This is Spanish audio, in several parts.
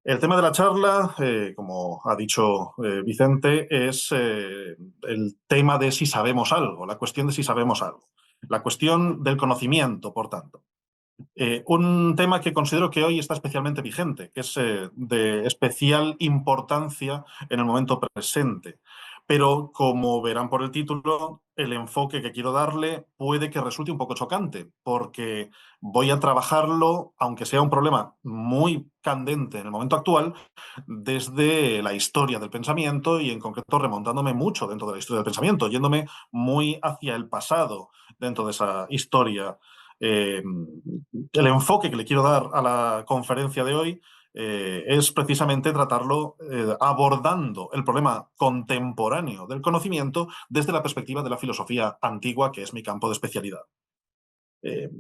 El tema de la charla, como ha dicho Vicente, es el tema de si sabemos algo, la cuestión de si sabemos algo, la cuestión del conocimiento, por tanto. Un tema que considero que hoy está especialmente vigente, que es de especial importancia en el momento presente. Pero, como verán por el título, el enfoque que quiero darle puede que resulte un poco chocante, porque voy a trabajarlo, aunque sea un problema muy candente en el momento actual, desde la historia del pensamiento y, en concreto, remontándome mucho dentro de la historia del pensamiento, yéndome muy hacia el pasado dentro de esa historia. El enfoque que le quiero dar a la conferencia de hoy es precisamente tratarlo abordando el problema contemporáneo del conocimiento desde la perspectiva de la filosofía antigua, que es mi campo de especialidad. Eh,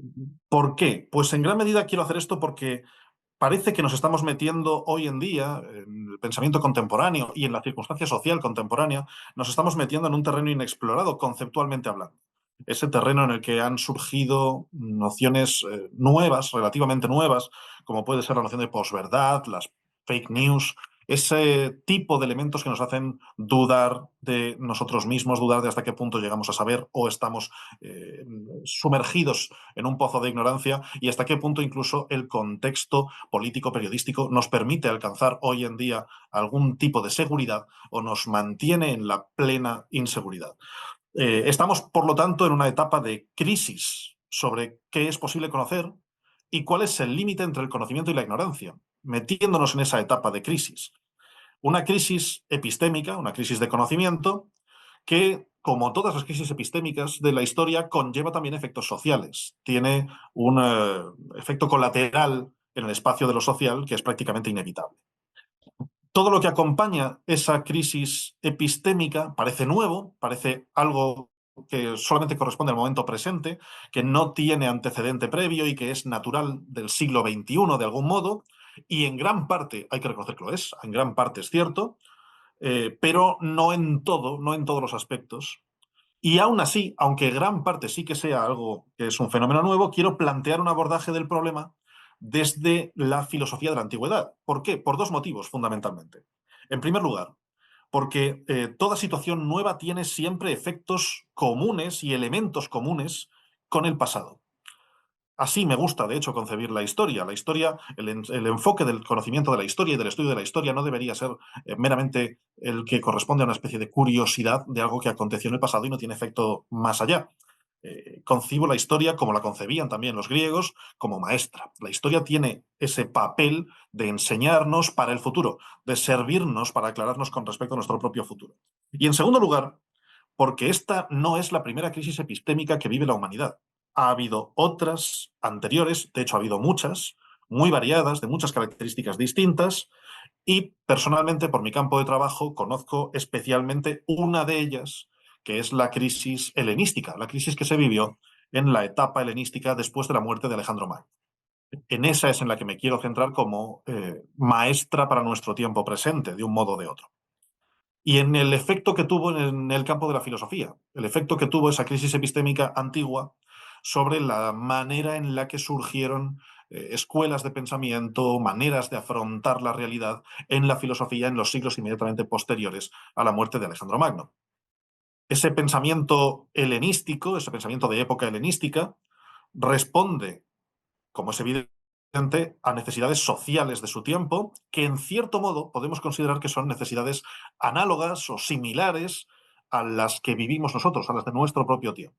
¿Por qué? Pues en gran medida quiero hacer esto porque parece que nos estamos metiendo hoy en día en el pensamiento contemporáneo y en la circunstancia social contemporánea, nos estamos metiendo en un terreno inexplorado conceptualmente hablando. Ese terreno en el que han surgido nociones nuevas, relativamente nuevas, como puede ser la noción de posverdad, las fake news, ese tipo de elementos que nos hacen dudar de nosotros mismos, dudar de hasta qué punto llegamos a saber o estamos eh, sumergidos en un pozo de ignorancia y hasta qué punto incluso el contexto político periodístico nos permite alcanzar hoy en día algún tipo de seguridad o nos mantiene en la plena inseguridad. Estamos, por lo tanto, en una etapa de crisis sobre qué es posible conocer y cuál es el límite entre el conocimiento y la ignorancia, metiéndonos en esa etapa de crisis. Una crisis epistémica, una crisis de conocimiento, que, como todas las crisis epistémicas de la historia, conlleva también efectos sociales. Tiene un efecto colateral en el espacio de lo social que es prácticamente inevitable. Todo lo que acompaña esa crisis epistémica parece nuevo, parece algo que solamente corresponde al momento presente, que no tiene antecedente previo y que es natural del siglo XXI de algún modo, y en gran parte, hay que reconocer que lo es, en gran parte es cierto, pero no en todo, no en todos los aspectos. Y aún así, aunque gran parte sí que sea algo que es un fenómeno nuevo, quiero plantear un abordaje del problema desde la filosofía de la antigüedad. ¿Por qué? Por dos motivos, fundamentalmente. En primer lugar, porque toda situación nueva tiene siempre efectos comunes y elementos comunes con el pasado. Así me gusta, de hecho, concebir la historia. La historia, el enfoque del conocimiento de la historia y del estudio de la historia no debería ser meramente el que corresponde a una especie de curiosidad de algo que aconteció en el pasado y no tiene efecto más allá. Concibo la historia, como la concebían también los griegos, como maestra. La historia tiene ese papel de enseñarnos para el futuro, de servirnos para aclararnos con respecto a nuestro propio futuro. Y en segundo lugar, porque esta no es la primera crisis epistémica que vive la humanidad. Ha habido otras anteriores, de hecho ha habido muchas, muy variadas, de muchas características distintas, y personalmente, por mi campo de trabajo, conozco especialmente una de ellas, que es la crisis helenística, la crisis que se vivió en la etapa helenística después de la muerte de Alejandro Magno. En esa es en la que me quiero centrar como maestra para nuestro tiempo presente, de un modo o de otro. Y en el efecto que tuvo en el campo de la filosofía, el efecto que tuvo esa crisis epistémica antigua sobre la manera en la que surgieron escuelas de pensamiento, maneras de afrontar la realidad en la filosofía en los siglos inmediatamente posteriores a la muerte de Alejandro Magno. Ese pensamiento helenístico, ese pensamiento de época helenística, responde, como es evidente, a necesidades sociales de su tiempo, que en cierto modo podemos considerar que son necesidades análogas o similares a las que vivimos nosotros, a las de nuestro propio tiempo.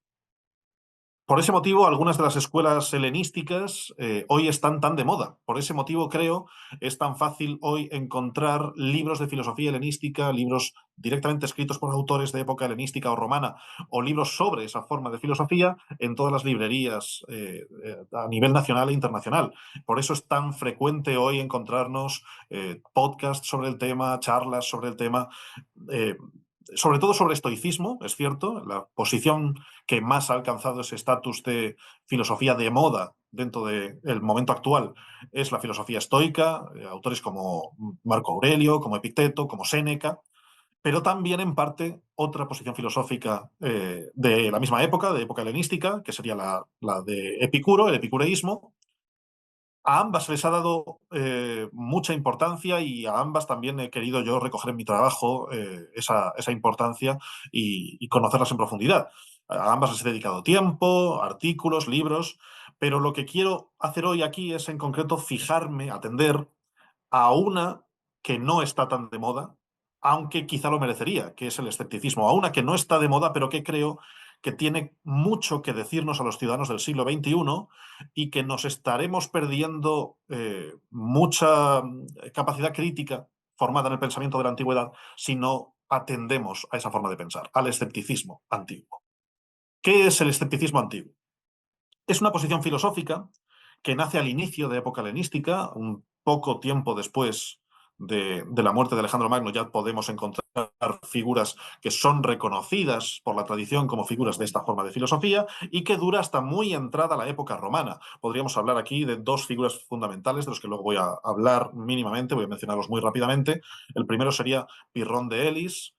Por ese motivo, algunas de las escuelas helenísticas hoy están tan de moda. Por ese motivo, creo, es tan fácil hoy encontrar libros de filosofía helenística, libros directamente escritos por autores de época helenística o romana, o libros sobre esa forma de filosofía en todas las librerías a nivel nacional e internacional. Por eso es tan frecuente hoy encontrarnos podcasts sobre el tema, charlas sobre el tema. Eh, Sobre todo sobre estoicismo, es cierto, la posición que más ha alcanzado ese estatus de filosofía de moda dentro del momento actual es la filosofía estoica, autores como Marco Aurelio, como Epicteto, como Séneca, pero también en parte otra posición filosófica de la misma época, de época helenística, que sería la de Epicuro, el epicureísmo, A ambas les ha dado mucha importancia y a ambas también he querido yo recoger en mi trabajo esa importancia y conocerlas en profundidad. A ambas les he dedicado tiempo, artículos, libros, pero lo que quiero hacer hoy aquí es en concreto fijarme, atender a una que no está tan de moda, aunque quizá lo merecería, que es el escepticismo. A una que no está de moda, pero que creo que tiene mucho que decirnos a los ciudadanos del siglo XXI y que nos estaremos perdiendo mucha capacidad crítica formada en el pensamiento de la antigüedad si no atendemos a esa forma de pensar, al escepticismo antiguo. ¿Qué es el escepticismo antiguo? Es una posición filosófica que nace al inicio de época helenística, un poco tiempo después de la muerte de Alejandro Magno ya podemos encontrar figuras que son reconocidas por la tradición como figuras de esta forma de filosofía y que dura hasta muy entrada la época romana. Podríamos hablar aquí de dos figuras fundamentales de los que luego voy a hablar mínimamente, voy a mencionarlos muy rápidamente. El primero sería Pirrón de Elis,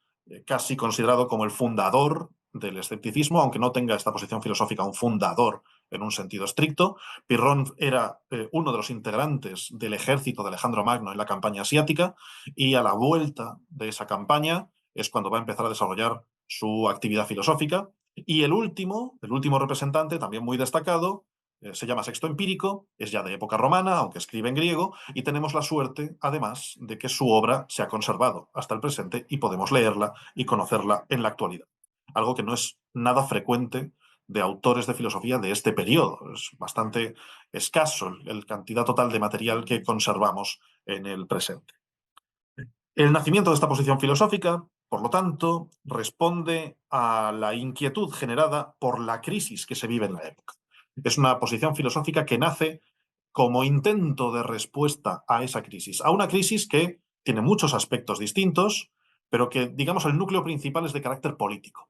casi considerado como el fundador del escepticismo, aunque no tenga esta posición filosófica, un fundador en un sentido estricto. Pirrón era uno de los integrantes del ejército de Alejandro Magno en la campaña asiática y a la vuelta de esa campaña es cuando va a empezar a desarrollar su actividad filosófica. Y el último representante, también muy destacado, se llama Sexto Empírico, es ya de época romana, aunque escribe en griego, y tenemos la suerte, además, de que su obra se ha conservado hasta el presente y podemos leerla y conocerla en la actualidad. Algo que no es nada frecuente de autores de filosofía de este periodo. Es bastante escaso la cantidad total de material que conservamos en el presente. El nacimiento de esta posición filosófica, por lo tanto, responde a la inquietud generada por la crisis que se vive en la época. Es una posición filosófica que nace como intento de respuesta a esa crisis, a una crisis que tiene muchos aspectos distintos, pero que, digamos, el núcleo principal es de carácter político.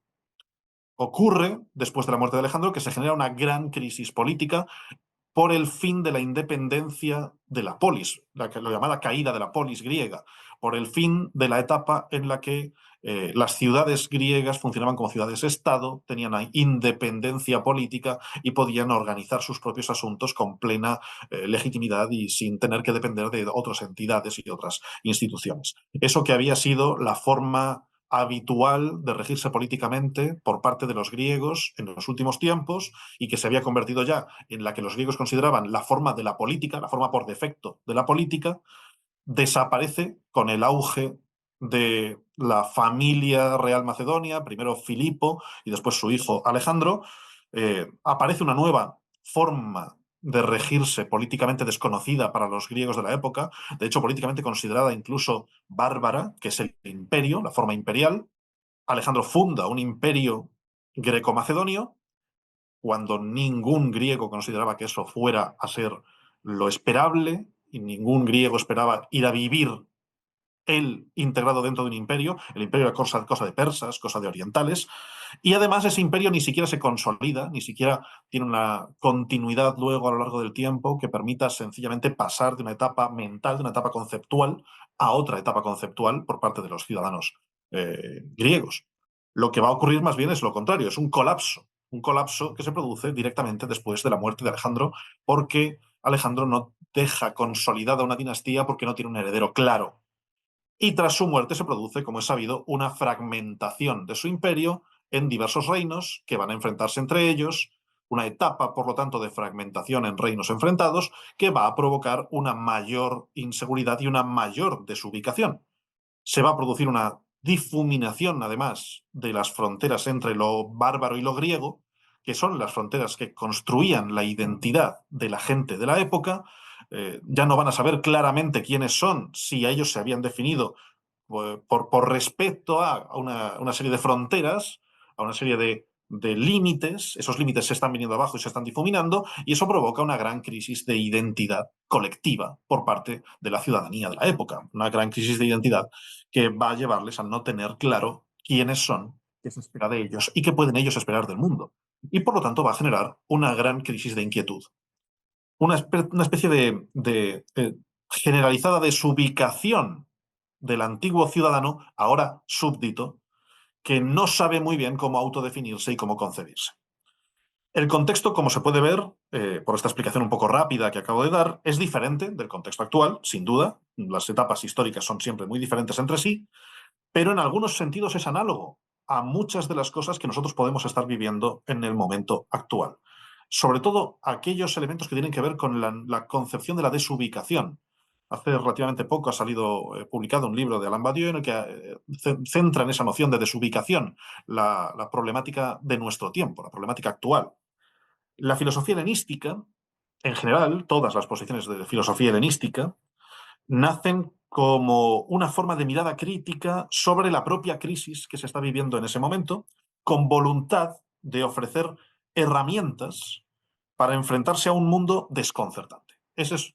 Ocurre, después de la muerte de Alejandro, que se genera una gran crisis política por el fin de la independencia de la polis, la llamada caída de la polis griega, por el fin de la etapa en la que las ciudades griegas funcionaban como ciudades-estado, tenían una independencia política y podían organizar sus propios asuntos con plena legitimidad y sin tener que depender de otras entidades y otras instituciones. Eso que había sido la forma habitual de regirse políticamente por parte de los griegos en los últimos tiempos y que se había convertido ya en la que los griegos consideraban la forma de la política, la forma por defecto de la política, desaparece con el auge de la familia real macedonia, primero Filipo y después su hijo Alejandro. Aparece una nueva forma de regirse políticamente desconocida para los griegos de la época, de hecho políticamente considerada incluso bárbara, que es el imperio, la forma imperial. Alejandro funda un imperio greco-macedonio cuando ningún griego consideraba que eso fuera a ser lo esperable y ningún griego esperaba ir a vivir él integrado dentro de un imperio. El imperio era cosa de persas, cosa de orientales, y además ese imperio ni siquiera se consolida, ni siquiera tiene una continuidad luego a lo largo del tiempo que permita sencillamente pasar de una etapa mental, de una etapa conceptual, a otra etapa conceptual por parte de los ciudadanos griegos. Lo que va a ocurrir más bien es lo contrario, es un colapso que se produce directamente después de la muerte de Alejandro, porque Alejandro no deja consolidada una dinastía porque no tiene un heredero claro. Y tras su muerte se produce, como es sabido, una fragmentación de su imperio en diversos reinos que van a enfrentarse entre ellos, una etapa, por lo tanto, de fragmentación en reinos enfrentados que va a provocar una mayor inseguridad y una mayor desubicación. Se va a producir una difuminación, además, de las fronteras entre lo bárbaro y lo griego, que son las fronteras que construían la identidad de la gente de la época. Ya no van a saber claramente quiénes son, si a ellos se habían definido por respeto a una serie de fronteras, a una serie de límites. Esos límites se están viniendo abajo y se están difuminando, y eso provoca una gran crisis de identidad colectiva por parte de la ciudadanía de la época. Una gran crisis de identidad que va a llevarles a no tener claro quiénes son, qué se espera de ellos y qué pueden ellos esperar del mundo. Y por lo tanto va a generar una gran crisis de inquietud. Una especie de generalizada desubicación del antiguo ciudadano, ahora súbdito, que no sabe muy bien cómo autodefinirse y cómo concebirse. El contexto, como se puede ver, por esta explicación un poco rápida que acabo de dar, es diferente del contexto actual, sin duda. Las etapas históricas son siempre muy diferentes entre sí, pero en algunos sentidos es análogo a muchas de las cosas que nosotros podemos estar viviendo en el momento actual. Sobre todo aquellos elementos que tienen que ver con la concepción de la desubicación. Hace relativamente poco ha salido publicado un libro de Alain Badiou en el que centra en esa noción de desubicación la problemática de nuestro tiempo, la problemática actual. La filosofía helenística, en general, todas las posiciones de filosofía helenística, nacen como una forma de mirada crítica sobre la propia crisis que se está viviendo en ese momento, con voluntad de ofrecer herramientas para enfrentarse a un mundo desconcertante. Ese es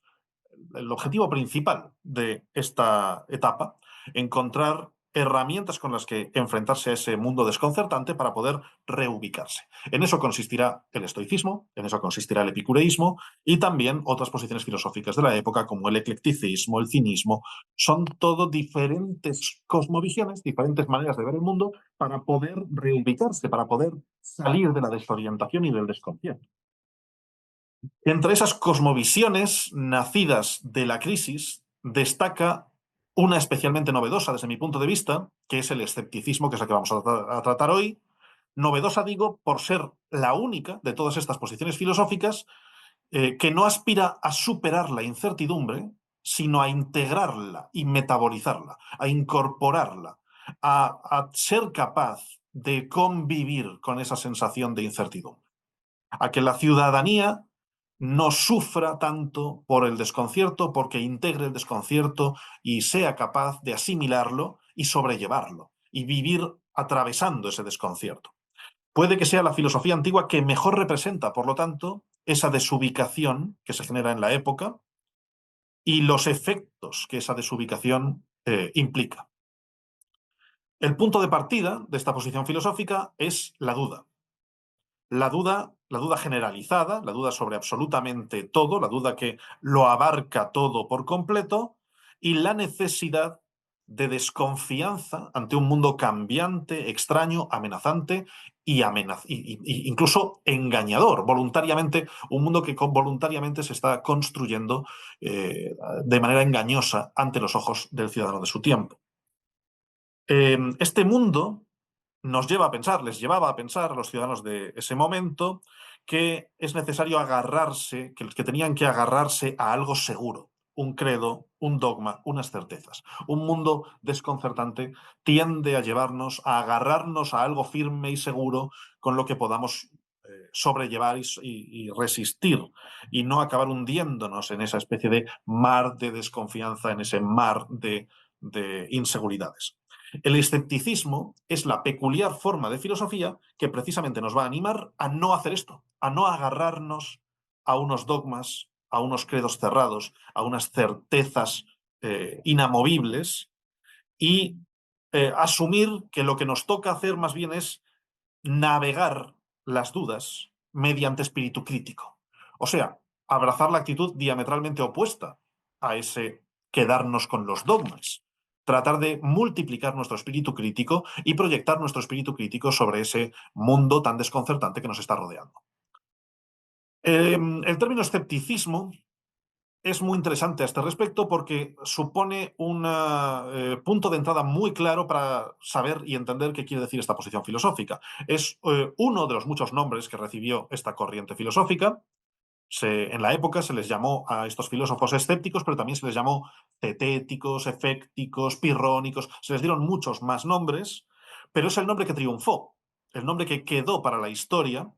el objetivo principal de esta etapa, encontrar herramientas con las que enfrentarse a ese mundo desconcertante para poder reubicarse. En eso consistirá el estoicismo, en eso consistirá el epicureísmo y también otras posiciones filosóficas de la época como el eclecticismo, el cinismo. Son todo diferentes cosmovisiones, diferentes maneras de ver el mundo para poder reubicarse, para poder salir de la desorientación y del desconcierto. Entre esas cosmovisiones nacidas de la crisis, destaca una especialmente novedosa desde mi punto de vista, que es el escepticismo, que es la que vamos a tratar hoy. Novedosa, digo, por ser la única de todas estas posiciones filosóficas que no aspira a superar la incertidumbre, sino a integrarla y metabolizarla, a incorporarla, a ser capaz de convivir con esa sensación de incertidumbre, a que la ciudadanía no sufra tanto por el desconcierto, porque integre el desconcierto y sea capaz de asimilarlo y sobrellevarlo y vivir atravesando ese desconcierto. Puede que sea la filosofía antigua que mejor representa, por lo tanto, esa desubicación que se genera en la época y los efectos que esa desubicación implica. El punto de partida de esta posición filosófica es la duda. La duda generalizada, la duda sobre absolutamente todo, la duda que lo abarca todo por completo, y la necesidad de desconfianza ante un mundo cambiante, extraño, amenazante y incluso engañador, voluntariamente, un mundo que voluntariamente se está construyendo de manera engañosa ante los ojos del ciudadano de su tiempo. Este mundo nos lleva a pensar, les llevaba a pensar a los ciudadanos de ese momento que es necesario agarrarse, que tenían que agarrarse a algo seguro, un credo, un dogma, unas certezas. Un mundo desconcertante tiende a llevarnos a agarrarnos a algo firme y seguro con lo que podamos sobrellevar y resistir y no acabar hundiéndonos en esa especie de mar de desconfianza, en ese mar de inseguridades. El escepticismo es la peculiar forma de filosofía que precisamente nos va a animar a no hacer esto, a no agarrarnos a unos dogmas, a unos credos cerrados, a unas certezas inamovibles y asumir que lo que nos toca hacer más bien es navegar las dudas mediante espíritu crítico. O sea, abrazar la actitud diametralmente opuesta a ese quedarnos con los dogmas. Tratar de multiplicar nuestro espíritu crítico y proyectar nuestro espíritu crítico sobre ese mundo tan desconcertante que nos está rodeando. El término escepticismo es muy interesante a este respecto porque supone un punto de entrada muy claro para saber y entender qué quiere decir esta posición filosófica. Es uno de los muchos nombres que recibió esta corriente filosófica. En la época se les llamó a estos filósofos escépticos, pero también se les llamó cetéticos, efécticos, pirrónicos. Se les dieron muchos más nombres, pero es el nombre que triunfó, el nombre que quedó para la historia,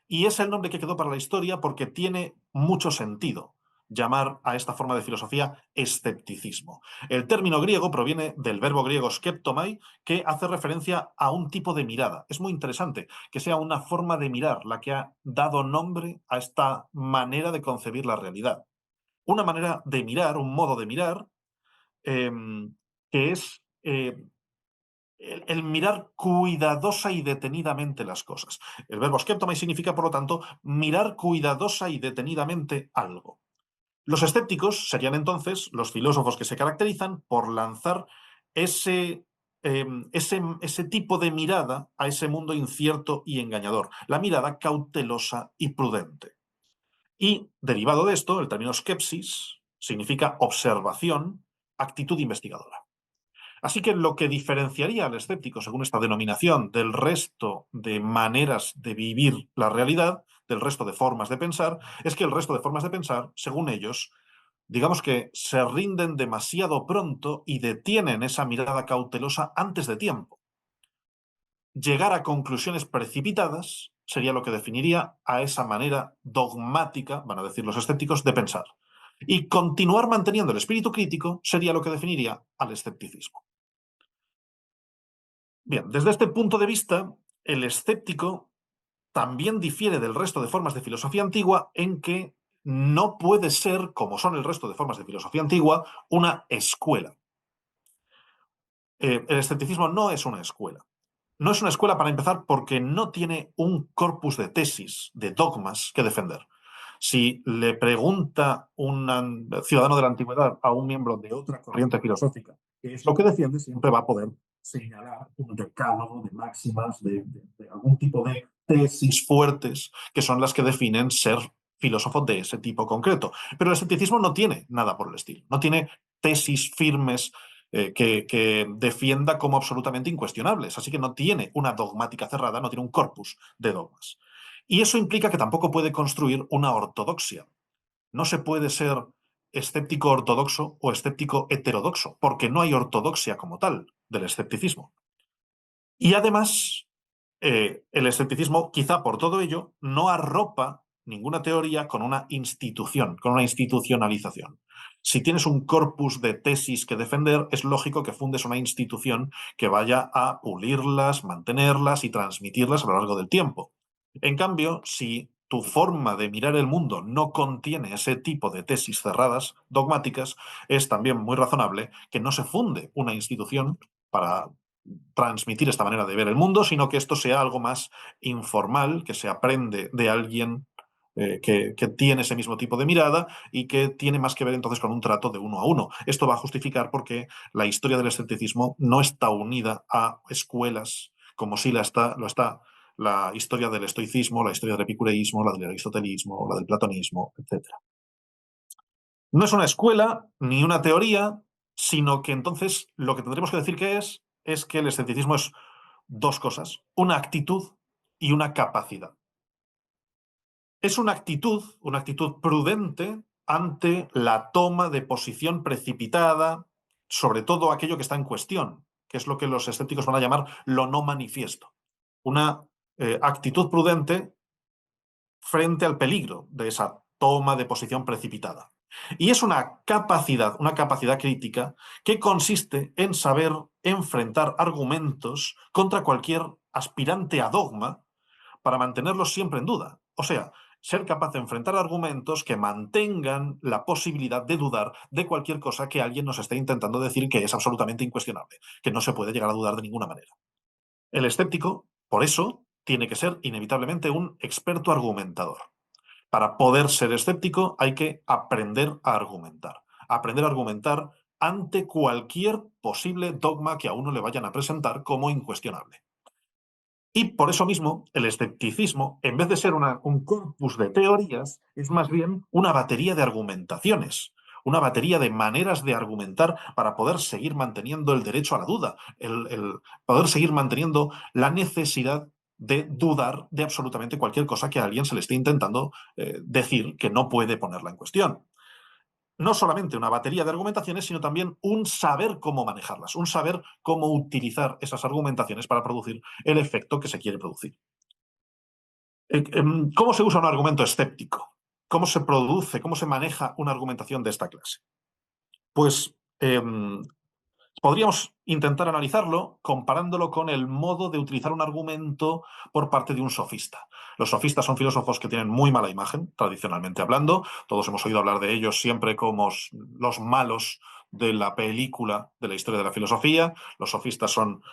y es el nombre que quedó para la historia porque tiene mucho sentido llamar a esta forma de filosofía escepticismo. El término griego proviene del verbo griego skeptomai, que hace referencia a un tipo de mirada. Es muy interesante que sea una forma de mirar la que ha dado nombre a esta manera de concebir la realidad. Una manera de mirar, un modo de mirar, eh, que es el mirar cuidadosa y detenidamente las cosas. El verbo skeptomai significa, por lo tanto, mirar cuidadosa y detenidamente algo. Los escépticos serían entonces los filósofos que se caracterizan por lanzar ese ese tipo de mirada a ese mundo incierto y engañador, la mirada cautelosa y prudente. Y derivado de esto, el término skepsis significa observación, actitud investigadora. Así que lo que diferenciaría al escéptico, según esta denominación, del resto de maneras de vivir la realidad, del resto de formas de pensar, es que el resto de formas de pensar, según ellos, digamos que se rinden demasiado pronto y detienen esa mirada cautelosa antes de tiempo. Llegar a conclusiones precipitadas sería lo que definiría a esa manera dogmática, van a decir los escépticos, de pensar. Y continuar manteniendo el espíritu crítico sería lo que definiría al escepticismo. Bien, desde este punto de vista, el escéptico también difiere del resto de formas de filosofía antigua en que no puede ser, como son el resto de formas de filosofía antigua, una escuela. El escepticismo no es una escuela. No es una escuela para empezar porque no tiene un corpus de tesis, de dogmas que defender. Si le pregunta un ciudadano de la antigüedad a un miembro de otra corriente filosófica qué es lo que defiende, siempre va a poder señalar un decálogo de máximas, de algún tipo de tesis fuertes que son las que definen ser filósofo de ese tipo concreto. Pero el escepticismo no tiene nada por el estilo, no tiene tesis firmes que defienda como absolutamente incuestionables. Así que no tiene una dogmática cerrada, no tiene un corpus de dogmas. Y eso implica que tampoco puede construir una ortodoxia. No se puede ser escéptico ortodoxo o escéptico heterodoxo, porque no hay ortodoxia como tal del escepticismo. Y además, el escepticismo, quizá por todo ello, no arropa ninguna teoría con una institución, con una institucionalización. Si tienes un corpus de tesis que defender, es lógico que fundes una institución que vaya a pulirlas, mantenerlas y transmitirlas a lo largo del tiempo. En cambio, si tu forma de mirar el mundo no contiene ese tipo de tesis cerradas, dogmáticas, es también muy razonable que no se funde una institución para transmitir esta manera de ver el mundo, sino que esto sea algo más informal, que se aprende de alguien que tiene ese mismo tipo de mirada y que tiene más que ver entonces con un trato de uno a uno. Esto va a justificar porque la historia del escepticismo no está unida a escuelas como sí lo está la historia del estoicismo, la historia del epicureísmo, la del aristotelismo, la del platonismo, etc. No es una escuela ni una teoría, sino que entonces lo que tendremos que decir que es que el escepticismo es dos cosas, una actitud y una capacidad. Es una actitud prudente ante la toma de posición precipitada, sobre todo aquello que está en cuestión, que es lo que los escépticos van a llamar lo no manifiesto. Una actitud prudente frente al peligro de esa toma de posición precipitada. Y es una capacidad crítica que consiste en saber enfrentar argumentos contra cualquier aspirante a dogma para mantenerlos siempre en duda. O sea, ser capaz de enfrentar argumentos que mantengan la posibilidad de dudar de cualquier cosa que alguien nos esté intentando decir que es absolutamente incuestionable, que no se puede llegar a dudar de ninguna manera. El escéptico, por eso, tiene que ser inevitablemente un experto argumentador. Para poder ser escéptico hay que aprender a argumentar. Aprender a argumentar ante cualquier posible dogma que a uno le vayan a presentar como incuestionable. Y por eso mismo, el escepticismo, en vez de ser un corpus de teorías, es más bien una batería de argumentaciones, una batería de maneras de argumentar para poder seguir manteniendo el derecho a la duda, el poder seguir manteniendo la necesidad de dudar de absolutamente cualquier cosa que a alguien se le esté intentando decir que no puede ponerla en cuestión. No solamente una batería de argumentaciones, sino también un saber cómo manejarlas, un saber cómo utilizar esas argumentaciones para producir el efecto que se quiere producir. ¿Cómo se usa un argumento escéptico? ¿Cómo se produce, cómo se maneja una argumentación de esta clase? Pues podríamos intentar analizarlo comparándolo con el modo de utilizar un argumento por parte de un sofista. Los sofistas son filósofos que tienen muy mala imagen, tradicionalmente hablando. Todos hemos oído hablar de ellos siempre como los malos de la película de la historia de la filosofía. Los sofistas son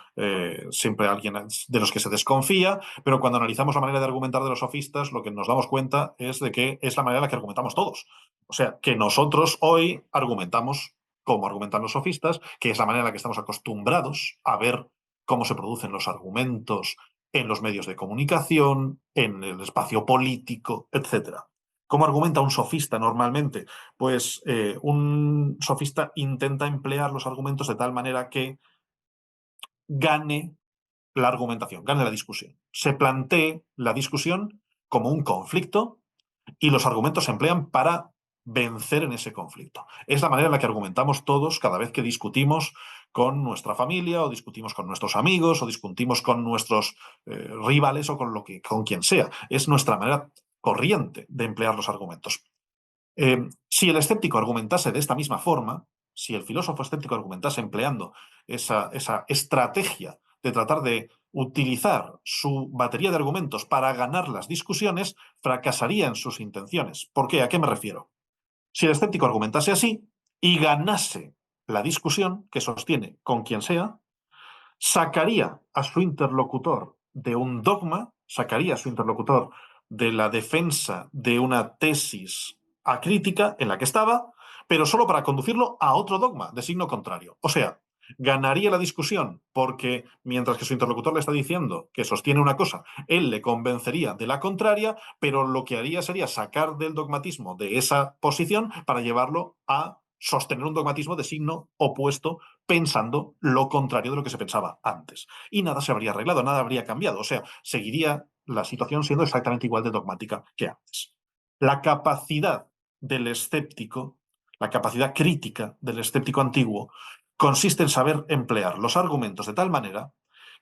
siempre alguien de los que se desconfía, pero cuando analizamos la manera de argumentar de los sofistas, lo que nos damos cuenta es de que es la manera en la que argumentamos todos. O sea, que nosotros hoy argumentamos cómo argumentan los sofistas, que es la manera en la que estamos acostumbrados a ver cómo se producen los argumentos en los medios de comunicación, en el espacio político, etcétera. ¿Cómo argumenta un sofista normalmente? Pues un sofista intenta emplear los argumentos de tal manera que gane la argumentación, gane la discusión. Se plantee la discusión como un conflicto y los argumentos se emplean para vencer en ese conflicto. Es la manera en la que argumentamos todos cada vez que discutimos con nuestra familia o discutimos con nuestros amigos o discutimos con nuestros rivales o con quien sea. Es nuestra manera corriente de emplear los argumentos. Si el escéptico argumentase de esta misma forma, si el filósofo escéptico argumentase empleando esa estrategia de tratar de utilizar su batería de argumentos para ganar las discusiones, fracasaría en sus intenciones. ¿Por qué? ¿A qué me refiero? Si el escéptico argumentase así y ganase la discusión que sostiene con quien sea, sacaría a su interlocutor de un dogma, sacaría a su interlocutor de la defensa de una tesis acrítica en la que estaba, pero solo para conducirlo a otro dogma de signo contrario. O sea, ganaría la discusión porque mientras que su interlocutor le está diciendo que sostiene una cosa, él le convencería de la contraria, pero lo que haría sería sacar del dogmatismo de esa posición para llevarlo a sostener un dogmatismo de signo opuesto pensando lo contrario de lo que se pensaba antes. Y nada se habría arreglado, nada habría cambiado. O sea, seguiría la situación siendo exactamente igual de dogmática que antes. La capacidad del escéptico, la capacidad crítica del escéptico antiguo, consiste en saber emplear los argumentos de tal manera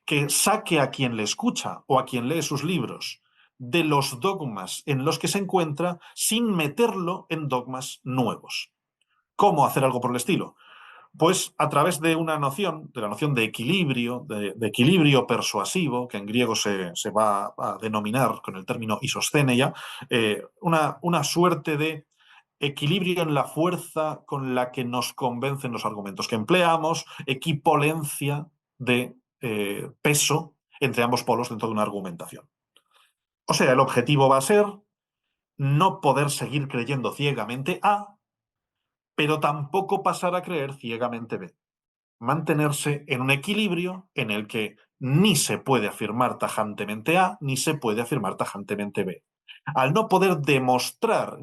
que saque a quien le escucha o a quien lee sus libros de los dogmas en los que se encuentra sin meterlo en dogmas nuevos. ¿Cómo hacer algo por el estilo? Pues a través de una noción, de la noción de equilibrio persuasivo, que en griego se va a denominar con el término isosceneia, una suerte de equilibrio en la fuerza con la que nos convencen los argumentos que empleamos, equipolencia de peso entre ambos polos dentro de una argumentación. O sea, el objetivo va a ser no poder seguir creyendo ciegamente A, pero tampoco pasar a creer ciegamente B. Mantenerse en un equilibrio en el que ni se puede afirmar tajantemente A, ni se puede afirmar tajantemente B. Al no poder demostrar,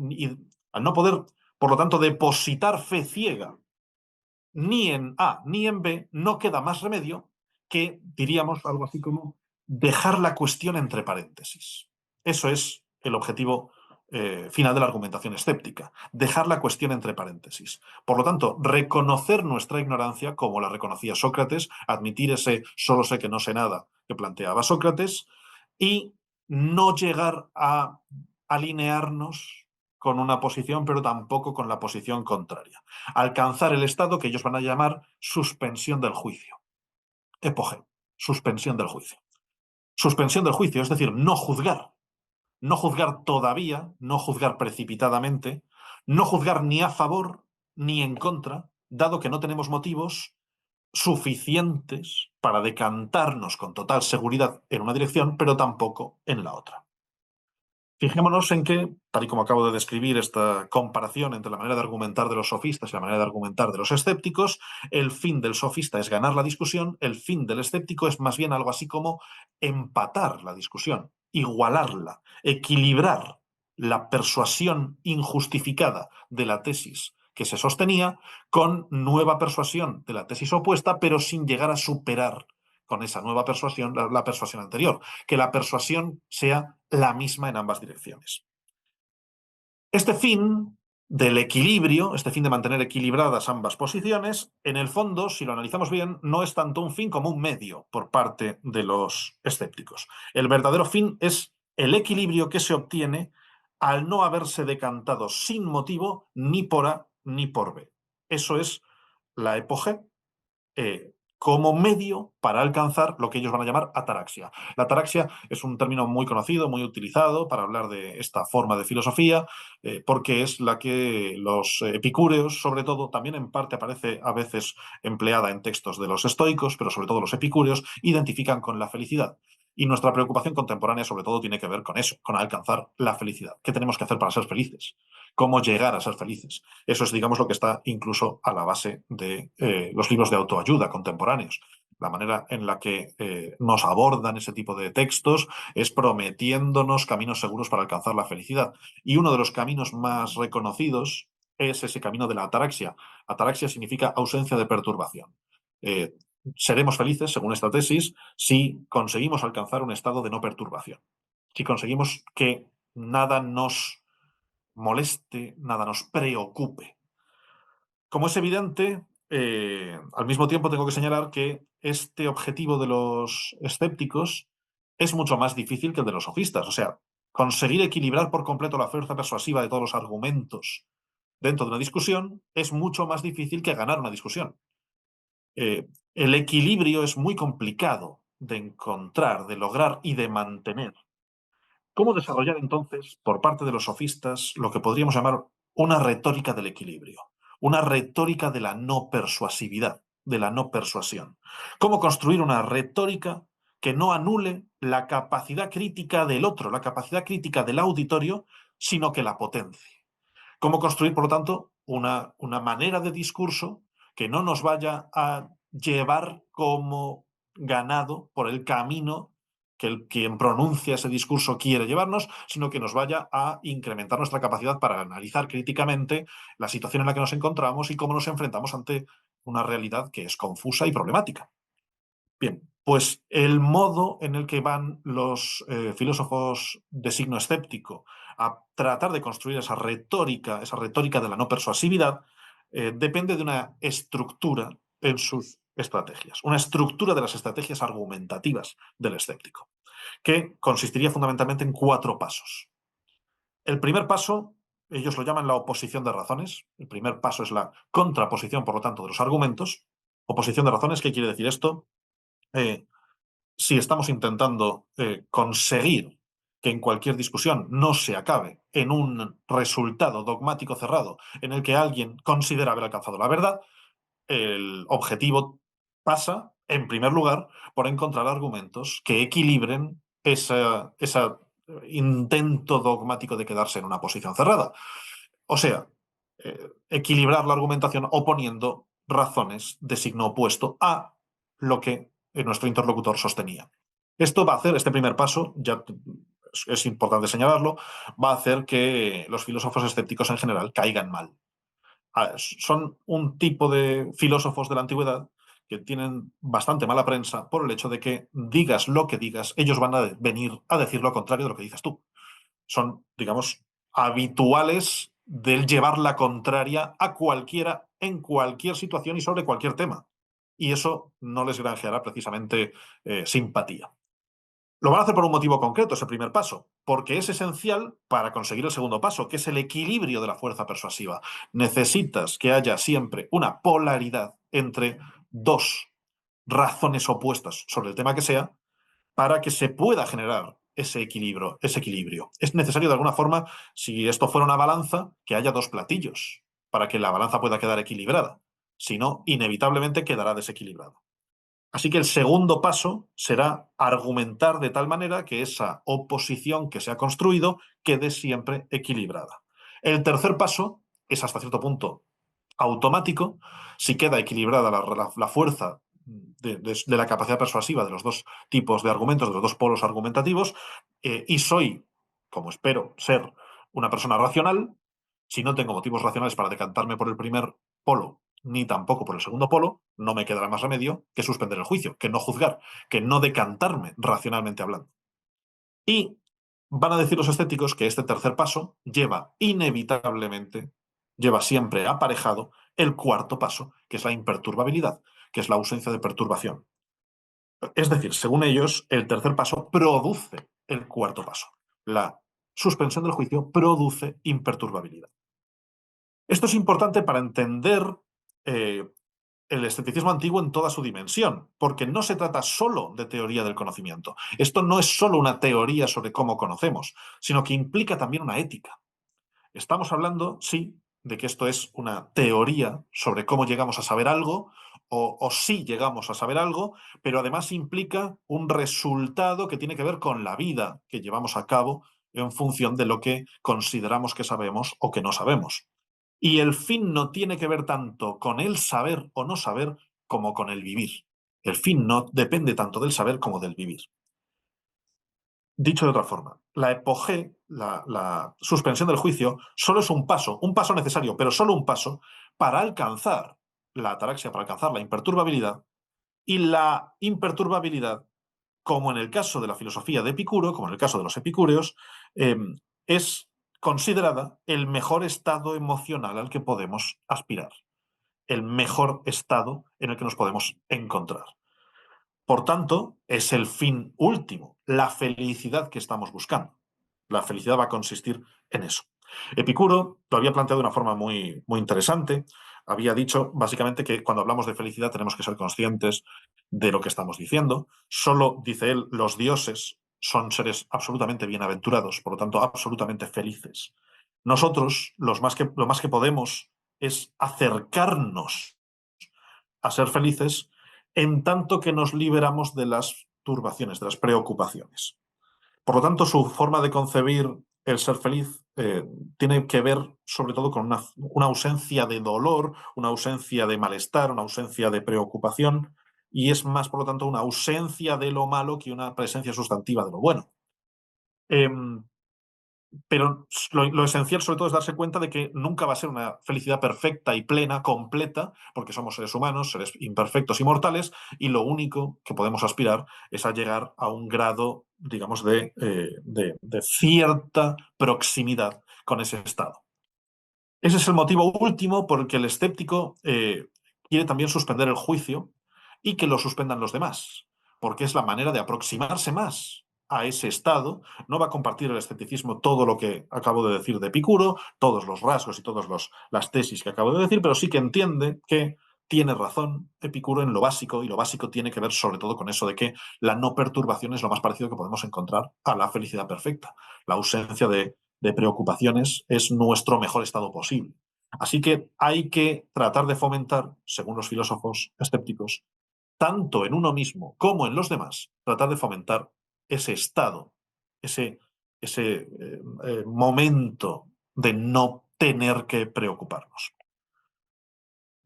al no poder, por lo tanto, depositar fe ciega ni en A ni en B, no queda más remedio que, diríamos, algo así como dejar la cuestión entre paréntesis. Eso es el objetivo final de la argumentación escéptica, dejar la cuestión entre paréntesis. Por lo tanto, reconocer nuestra ignorancia, como la reconocía Sócrates, admitir ese solo sé que no sé nada que planteaba Sócrates, y no llegar a alinearnos con una posición, pero tampoco con la posición contraria. Alcanzar el estado que ellos van a llamar suspensión del juicio. Epoge, suspensión del juicio. Suspensión del juicio, es decir, no juzgar. No juzgar todavía, no juzgar precipitadamente, no juzgar ni a favor ni en contra, dado que no tenemos motivos suficientes para decantarnos con total seguridad en una dirección, pero tampoco en la otra. Fijémonos en que, tal y como acabo de describir esta comparación entre la manera de argumentar de los sofistas y la manera de argumentar de los escépticos, el fin del sofista es ganar la discusión, el fin del escéptico es más bien algo así como empatar la discusión, igualarla, equilibrar la persuasión injustificada de la tesis que se sostenía con nueva persuasión de la tesis opuesta, pero sin llegar a superar con esa nueva persuasión la persuasión anterior, que la persuasión sea la misma en ambas direcciones. Este fin del equilibrio, este fin de mantener equilibradas ambas posiciones, en el fondo, si lo analizamos bien, no es tanto un fin como un medio por parte de los escépticos. El verdadero fin es el equilibrio que se obtiene al no haberse decantado sin motivo ni por A ni por B. Eso es la epoge como medio para alcanzar lo que ellos van a llamar ataraxia. La ataraxia es un término muy conocido, muy utilizado para hablar de esta forma de filosofía, porque es la que los epicúreos, sobre todo, también en parte aparece a veces empleada en textos de los estoicos, pero sobre todo los epicúreos, identifican con la felicidad. Y nuestra preocupación contemporánea sobre todo tiene que ver con eso, con alcanzar la felicidad. ¿Qué tenemos que hacer para ser felices? ¿Cómo llegar a ser felices? Eso es, digamos, lo que está incluso a la base de los libros de autoayuda contemporáneos. La manera en la que nos abordan ese tipo de textos es prometiéndonos caminos seguros para alcanzar la felicidad. Y uno de los caminos más reconocidos es ese camino de la ataraxia. Ataraxia significa ausencia de perturbación. Eh, Seremos felices, según esta tesis, si conseguimos alcanzar un estado de no perturbación. Si conseguimos que nada nos moleste, nada nos preocupe. Como es evidente, al mismo tiempo tengo que señalar que este objetivo de los escépticos es mucho más difícil que el de los sofistas. O sea, conseguir equilibrar por completo la fuerza persuasiva de todos los argumentos dentro de una discusión es mucho más difícil que ganar una discusión. El equilibrio es muy complicado de encontrar, de lograr y de mantener. ¿Cómo desarrollar entonces, por parte de los sofistas, lo que podríamos llamar una retórica del equilibrio? Una retórica de la no persuasividad, de la no persuasión. ¿Cómo construir una retórica que no anule la capacidad crítica del otro, la capacidad crítica del auditorio, sino que la potencie? ¿Cómo construir, por lo tanto, una manera de discurso que no nos vaya a llevar como ganado por el camino que quien pronuncia ese discurso quiere llevarnos, sino que nos vaya a incrementar nuestra capacidad para analizar críticamente la situación en la que nos encontramos y cómo nos enfrentamos ante una realidad que es confusa y problemática? Bien, pues el modo en el que van los filósofos de signo escéptico a tratar de construir esa retórica de la no persuasividad, depende de una estructura en sus estrategias, una estructura de las estrategias argumentativas del escéptico, que consistiría fundamentalmente en 4 pasos. El primer paso, ellos lo llaman la oposición de razones. El primer paso es la contraposición, por lo tanto, de los argumentos. Oposición de razones, ¿qué quiere decir esto? Eh, si estamos intentando conseguir que en cualquier discusión no se acabe en un resultado dogmático cerrado en el que alguien considera haber alcanzado la verdad, el objetivo pasa, en primer lugar, por encontrar argumentos que equilibren ese intento dogmático de quedarse en una posición cerrada. O sea, equilibrar la argumentación oponiendo razones de signo opuesto a lo que nuestro interlocutor sostenía. Esto va a hacer, este primer paso, ya es importante señalarlo, va a hacer que los filósofos escépticos en general caigan mal. Son un tipo de filósofos de la antigüedad que tienen bastante mala prensa por el hecho de que digas lo que digas, ellos van a venir a decir lo contrario de lo que dices tú. Son, digamos, habituales del llevar la contraria a cualquiera, en cualquier situación y sobre cualquier tema. Y eso no les granjeará precisamente simpatía. Lo van a hacer por un motivo concreto, ese primer paso, porque es esencial para conseguir el segundo paso, que es el equilibrio de la fuerza persuasiva. Necesitas que haya siempre una polaridad entre dos razones opuestas sobre el tema que sea, para que se pueda generar ese equilibrio, ese equilibrio. Es necesario de alguna forma, si esto fuera una balanza, que haya dos platillos para que la balanza pueda quedar equilibrada. Si no, inevitablemente quedará desequilibrada. Así que el segundo paso será argumentar de tal manera que esa oposición que se ha construido quede siempre equilibrada. El tercer paso es hasta cierto punto automático. Si queda equilibrada la fuerza de la capacidad persuasiva de los dos tipos de argumentos, de los dos polos argumentativos, y soy, como espero ser, una persona racional, si no tengo motivos racionales para decantarme por el primer polo, ni tampoco por el segundo polo, no me quedará más remedio que suspender el juicio, que no juzgar, que no decantarme racionalmente hablando. Y van a decir los escépticos que este tercer paso lleva inevitablemente, lleva siempre aparejado el cuarto paso, que es la imperturbabilidad, que es la ausencia de perturbación. Es decir, según ellos, el tercer paso produce el cuarto paso. La suspensión del juicio produce imperturbabilidad. Esto es importante para entender eh, el escepticismo antiguo en toda su dimensión, porque no se trata solo de teoría del conocimiento. Esto no es solo una teoría sobre cómo conocemos, sino que implica también una ética. Estamos hablando, sí, de que esto es una teoría sobre cómo llegamos a saber algo o sí llegamos a saber algo, pero además implica un resultado que tiene que ver con la vida que llevamos a cabo en función de lo que consideramos que sabemos o que no sabemos. Y el fin no tiene que ver tanto con el saber o no saber como con el vivir. El fin no depende tanto del saber como del vivir. Dicho de otra forma, la epogé, la suspensión del juicio, solo es un paso necesario, pero solo un paso para alcanzar la ataraxia, para alcanzar la imperturbabilidad, y la imperturbabilidad, como en el caso de la filosofía de Epicuro, como en el caso de los epicúreos, eh, es considerada el mejor estado emocional al que podemos aspirar, el mejor estado en el que nos podemos encontrar. Por tanto, es el fin último, la felicidad que estamos buscando. La felicidad va a consistir en eso. Epicuro lo había planteado de una forma muy interesante. Había dicho básicamente que cuando hablamos de felicidad tenemos que ser conscientes de lo que estamos diciendo. Solo, dice él, los dioses son seres absolutamente bienaventurados, por lo tanto, absolutamente felices. Nosotros, lo más que podemos es acercarnos a ser felices en tanto que nos liberamos de las turbaciones, de las preocupaciones. Por lo tanto, su forma de concebir el ser feliz tiene que ver sobre todo con una ausencia de dolor, una ausencia de malestar, una ausencia de preocupación, y es más, por lo tanto, una ausencia de lo malo que una presencia sustantiva de lo bueno. Eh, pero lo esencial sobre todo es darse cuenta de que nunca va a ser una felicidad perfecta y plena, completa, porque somos seres humanos, seres imperfectos y mortales, y lo único que podemos aspirar es a llegar a un grado, digamos, de cierta proximidad con ese estado. Ese es el motivo último por el que el escéptico quiere también suspender el juicio y que lo suspendan los demás, porque es la manera de aproximarse más a ese estado. No va a compartir el escepticismo todo lo que acabo de decir de Epicuro, todos los rasgos y todas las tesis que acabo de decir, pero sí que entiende que tiene razón Epicuro en lo básico, y lo básico tiene que ver sobre todo con eso de que la no perturbación es lo más parecido que podemos encontrar a la felicidad perfecta, la ausencia de preocupaciones es nuestro mejor estado posible. Así que hay que tratar de fomentar, según los filósofos escépticos, tanto en uno mismo como en los demás, tratar de fomentar ese estado, ese, ese momento de no tener que preocuparnos.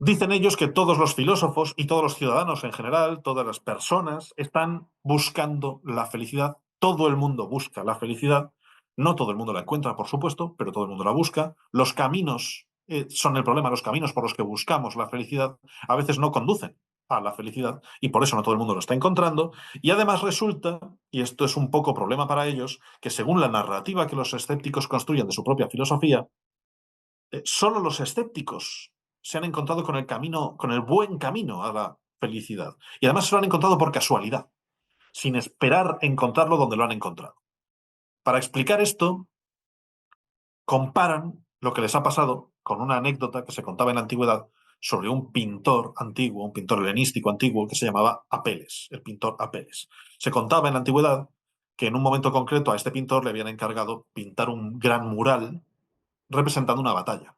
Dicen ellos que todos los filósofos y todos los ciudadanos en general, todas las personas, están buscando la felicidad. Todo el mundo busca la felicidad. No todo el mundo la encuentra, por supuesto, pero todo el mundo la busca. Los caminos son el problema. Los caminos por los que buscamos la felicidad a veces no conducen a la felicidad y por eso no todo el mundo lo está encontrando. Y además resulta, y esto es un poco problema para ellos, que según la narrativa que los escépticos construyen de su propia filosofía, solo los escépticos se han encontrado con el camino, con el buen camino a la felicidad. Y además se lo han encontrado por casualidad, sin esperar encontrarlo donde lo han encontrado. Para explicar esto, comparan lo que les ha pasado con una anécdota que se contaba en la antigüedad sobre un pintor antiguo, un pintor helenístico antiguo que se llamaba Apeles, el pintor Apeles. Se contaba en la antigüedad que en un momento concreto a este pintor le habían encargado pintar un gran mural representando una batalla.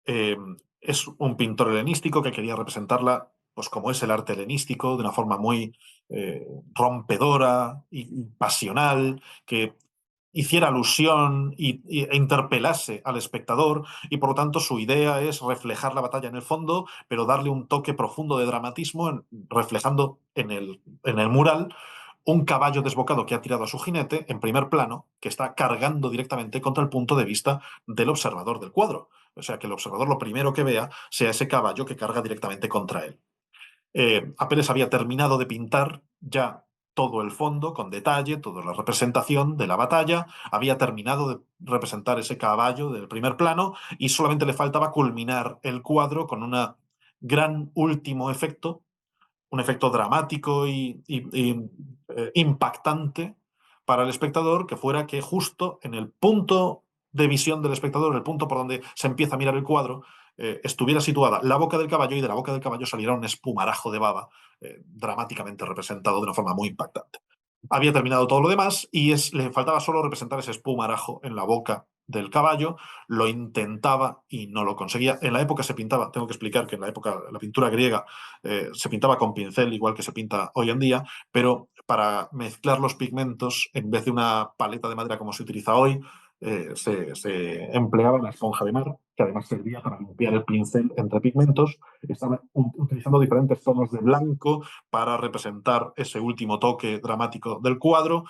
Eh, es un pintor helenístico que quería representarla, pues como es el arte helenístico, de una forma muy rompedora y pasional, que hiciera alusión e interpelase al espectador, y por lo tanto su idea es reflejar la batalla en el fondo, pero darle un toque profundo de dramatismo, reflejando en el mural un caballo desbocado que ha tirado a su jinete en primer plano, que está cargando directamente contra el punto de vista del observador del cuadro. O sea, que el observador lo primero que vea sea ese caballo que carga directamente contra él. Apenas había terminado de pintar ya todo el fondo con detalle, toda la representación de la batalla, había terminado de representar ese caballo del primer plano y solamente le faltaba culminar el cuadro con un gran último efecto, un efecto dramático y impactante para el espectador, que fuera que justo en el punto de visión del espectador, el punto por donde se empieza a mirar el cuadro, estuviera situada la boca del caballo y de la boca del caballo saliera un espumarajo de baba dramáticamente representado de una forma muy impactante. Había terminado todo lo demás y le faltaba solo representar ese espumarajo en la boca del caballo, lo intentaba y no lo conseguía. En la época se pintaba, tengo que explicar que en la época, la pintura griega, se pintaba con pincel, igual que se pinta hoy en día, pero para mezclar los pigmentos, en vez de una paleta de madera como se utiliza hoy, se empleaba la esponja de mar, que además servía para limpiar el pincel entre pigmentos. Estaban utilizando diferentes tonos de blanco para representar ese último toque dramático del cuadro.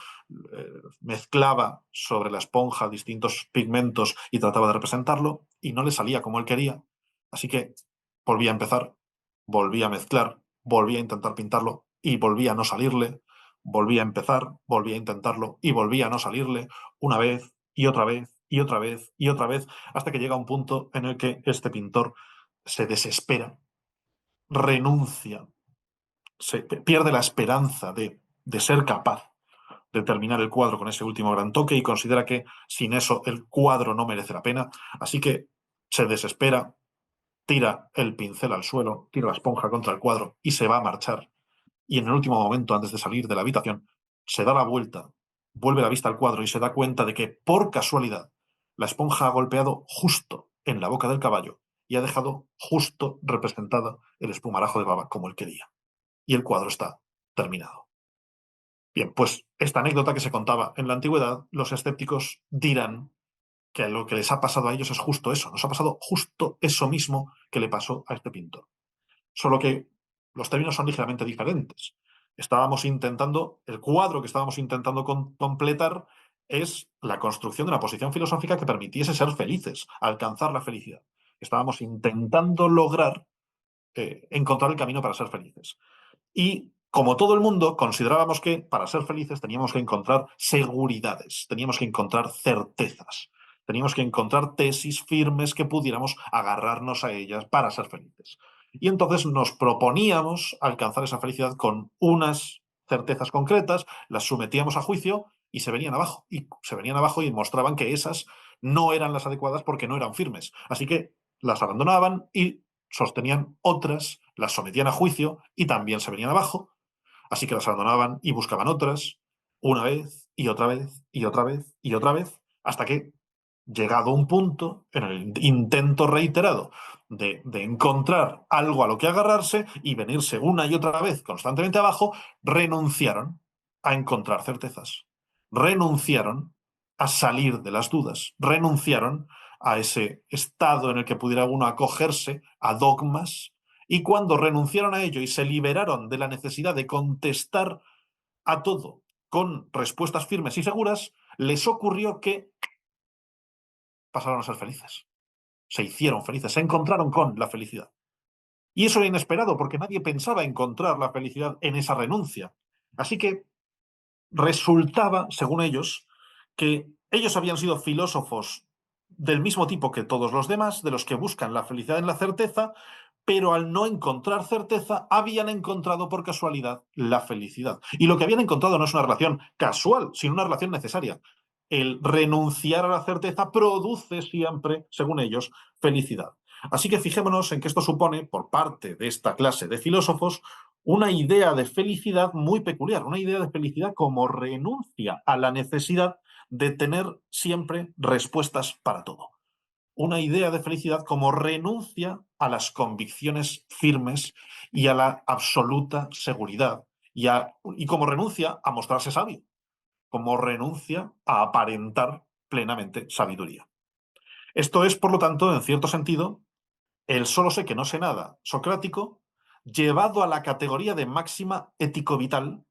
Mezclaba sobre la esponja distintos pigmentos y trataba de representarlo, y no le salía como él quería. Así que volvía a empezar, volvía a mezclar, volvía a intentar pintarlo y volvía a no salirle, volvía a empezar, volvía a intentarlo y volvía a no salirle, una vez y otra vez y otra vez y otra vez, hasta que llega un punto en el que este pintor se desespera, renuncia, pierde la esperanza de ser capaz de terminar el cuadro con ese último gran toque, y considera que sin eso el cuadro no merece la pena. Así que se desespera, tira el pincel al suelo, tira la esponja contra el cuadro y se va a marchar. Y en el último momento, antes de salir de la habitación, se da la vuelta, vuelve la vista al cuadro y se da cuenta de que, por casualidad, la esponja ha golpeado justo en la boca del caballo y ha dejado justo representada el espumarajo de baba como él quería. Y el cuadro está terminado. Bien, pues esta anécdota que se contaba en la antigüedad, los escépticos dirán que lo que les ha pasado a ellos es justo eso, nos ha pasado justo eso mismo que le pasó a este pintor. Solo que los términos son ligeramente diferentes. Estábamos intentando, el cuadro que estábamos intentando completar es la construcción de una posición filosófica que permitiese ser felices, alcanzar la felicidad. Estábamos intentando lograr encontrar el camino para ser felices. Y como todo el mundo, considerábamos que para ser felices teníamos que encontrar seguridades, teníamos que encontrar certezas, teníamos que encontrar tesis firmes que pudiéramos agarrarnos a ellas para ser felices. Y entonces nos proponíamos alcanzar esa felicidad con unas certezas concretas, las sometíamos a juicio y se venían abajo. Y se venían abajo y mostraban que esas no eran las adecuadas porque no eran firmes. Así que las abandonaban y sostenían otras, las sometían a juicio y también se venían abajo, así que las abandonaban y buscaban otras, una vez y otra vez y otra vez y otra vez, hasta que, llegado un punto, en el intento reiterado de encontrar algo a lo que agarrarse y venirse una y otra vez constantemente abajo, renunciaron a encontrar certezas, renunciaron a salir de las dudas, renunciaron a ese estado en el que pudiera uno acogerse a dogmas, y cuando renunciaron a ello y se liberaron de la necesidad de contestar a todo con respuestas firmes y seguras, les ocurrió que pasaron a ser felices. Se hicieron felices, se encontraron con la felicidad. Y eso era inesperado porque nadie pensaba encontrar la felicidad en esa renuncia. Así que resultaba, según ellos, que ellos habían sido filósofos del mismo tipo que todos los demás, de los que buscan la felicidad en la certeza, pero al no encontrar certeza, habían encontrado por casualidad la felicidad. Y lo que habían encontrado no es una relación casual, sino una relación necesaria. El renunciar a la certeza produce siempre, según ellos, felicidad. Así que fijémonos en que esto supone, por parte de esta clase de filósofos, una idea de felicidad muy peculiar, una idea de felicidad como renuncia a la necesidad de tener siempre respuestas para todo. Una idea de felicidad como renuncia a las convicciones firmes y a la absoluta seguridad, y como renuncia a mostrarse sabio, como renuncia a aparentar plenamente sabiduría. Esto es, por lo tanto, en cierto sentido, el solo sé que no sé nada socrático, llevado a la categoría de máxima ético-vital,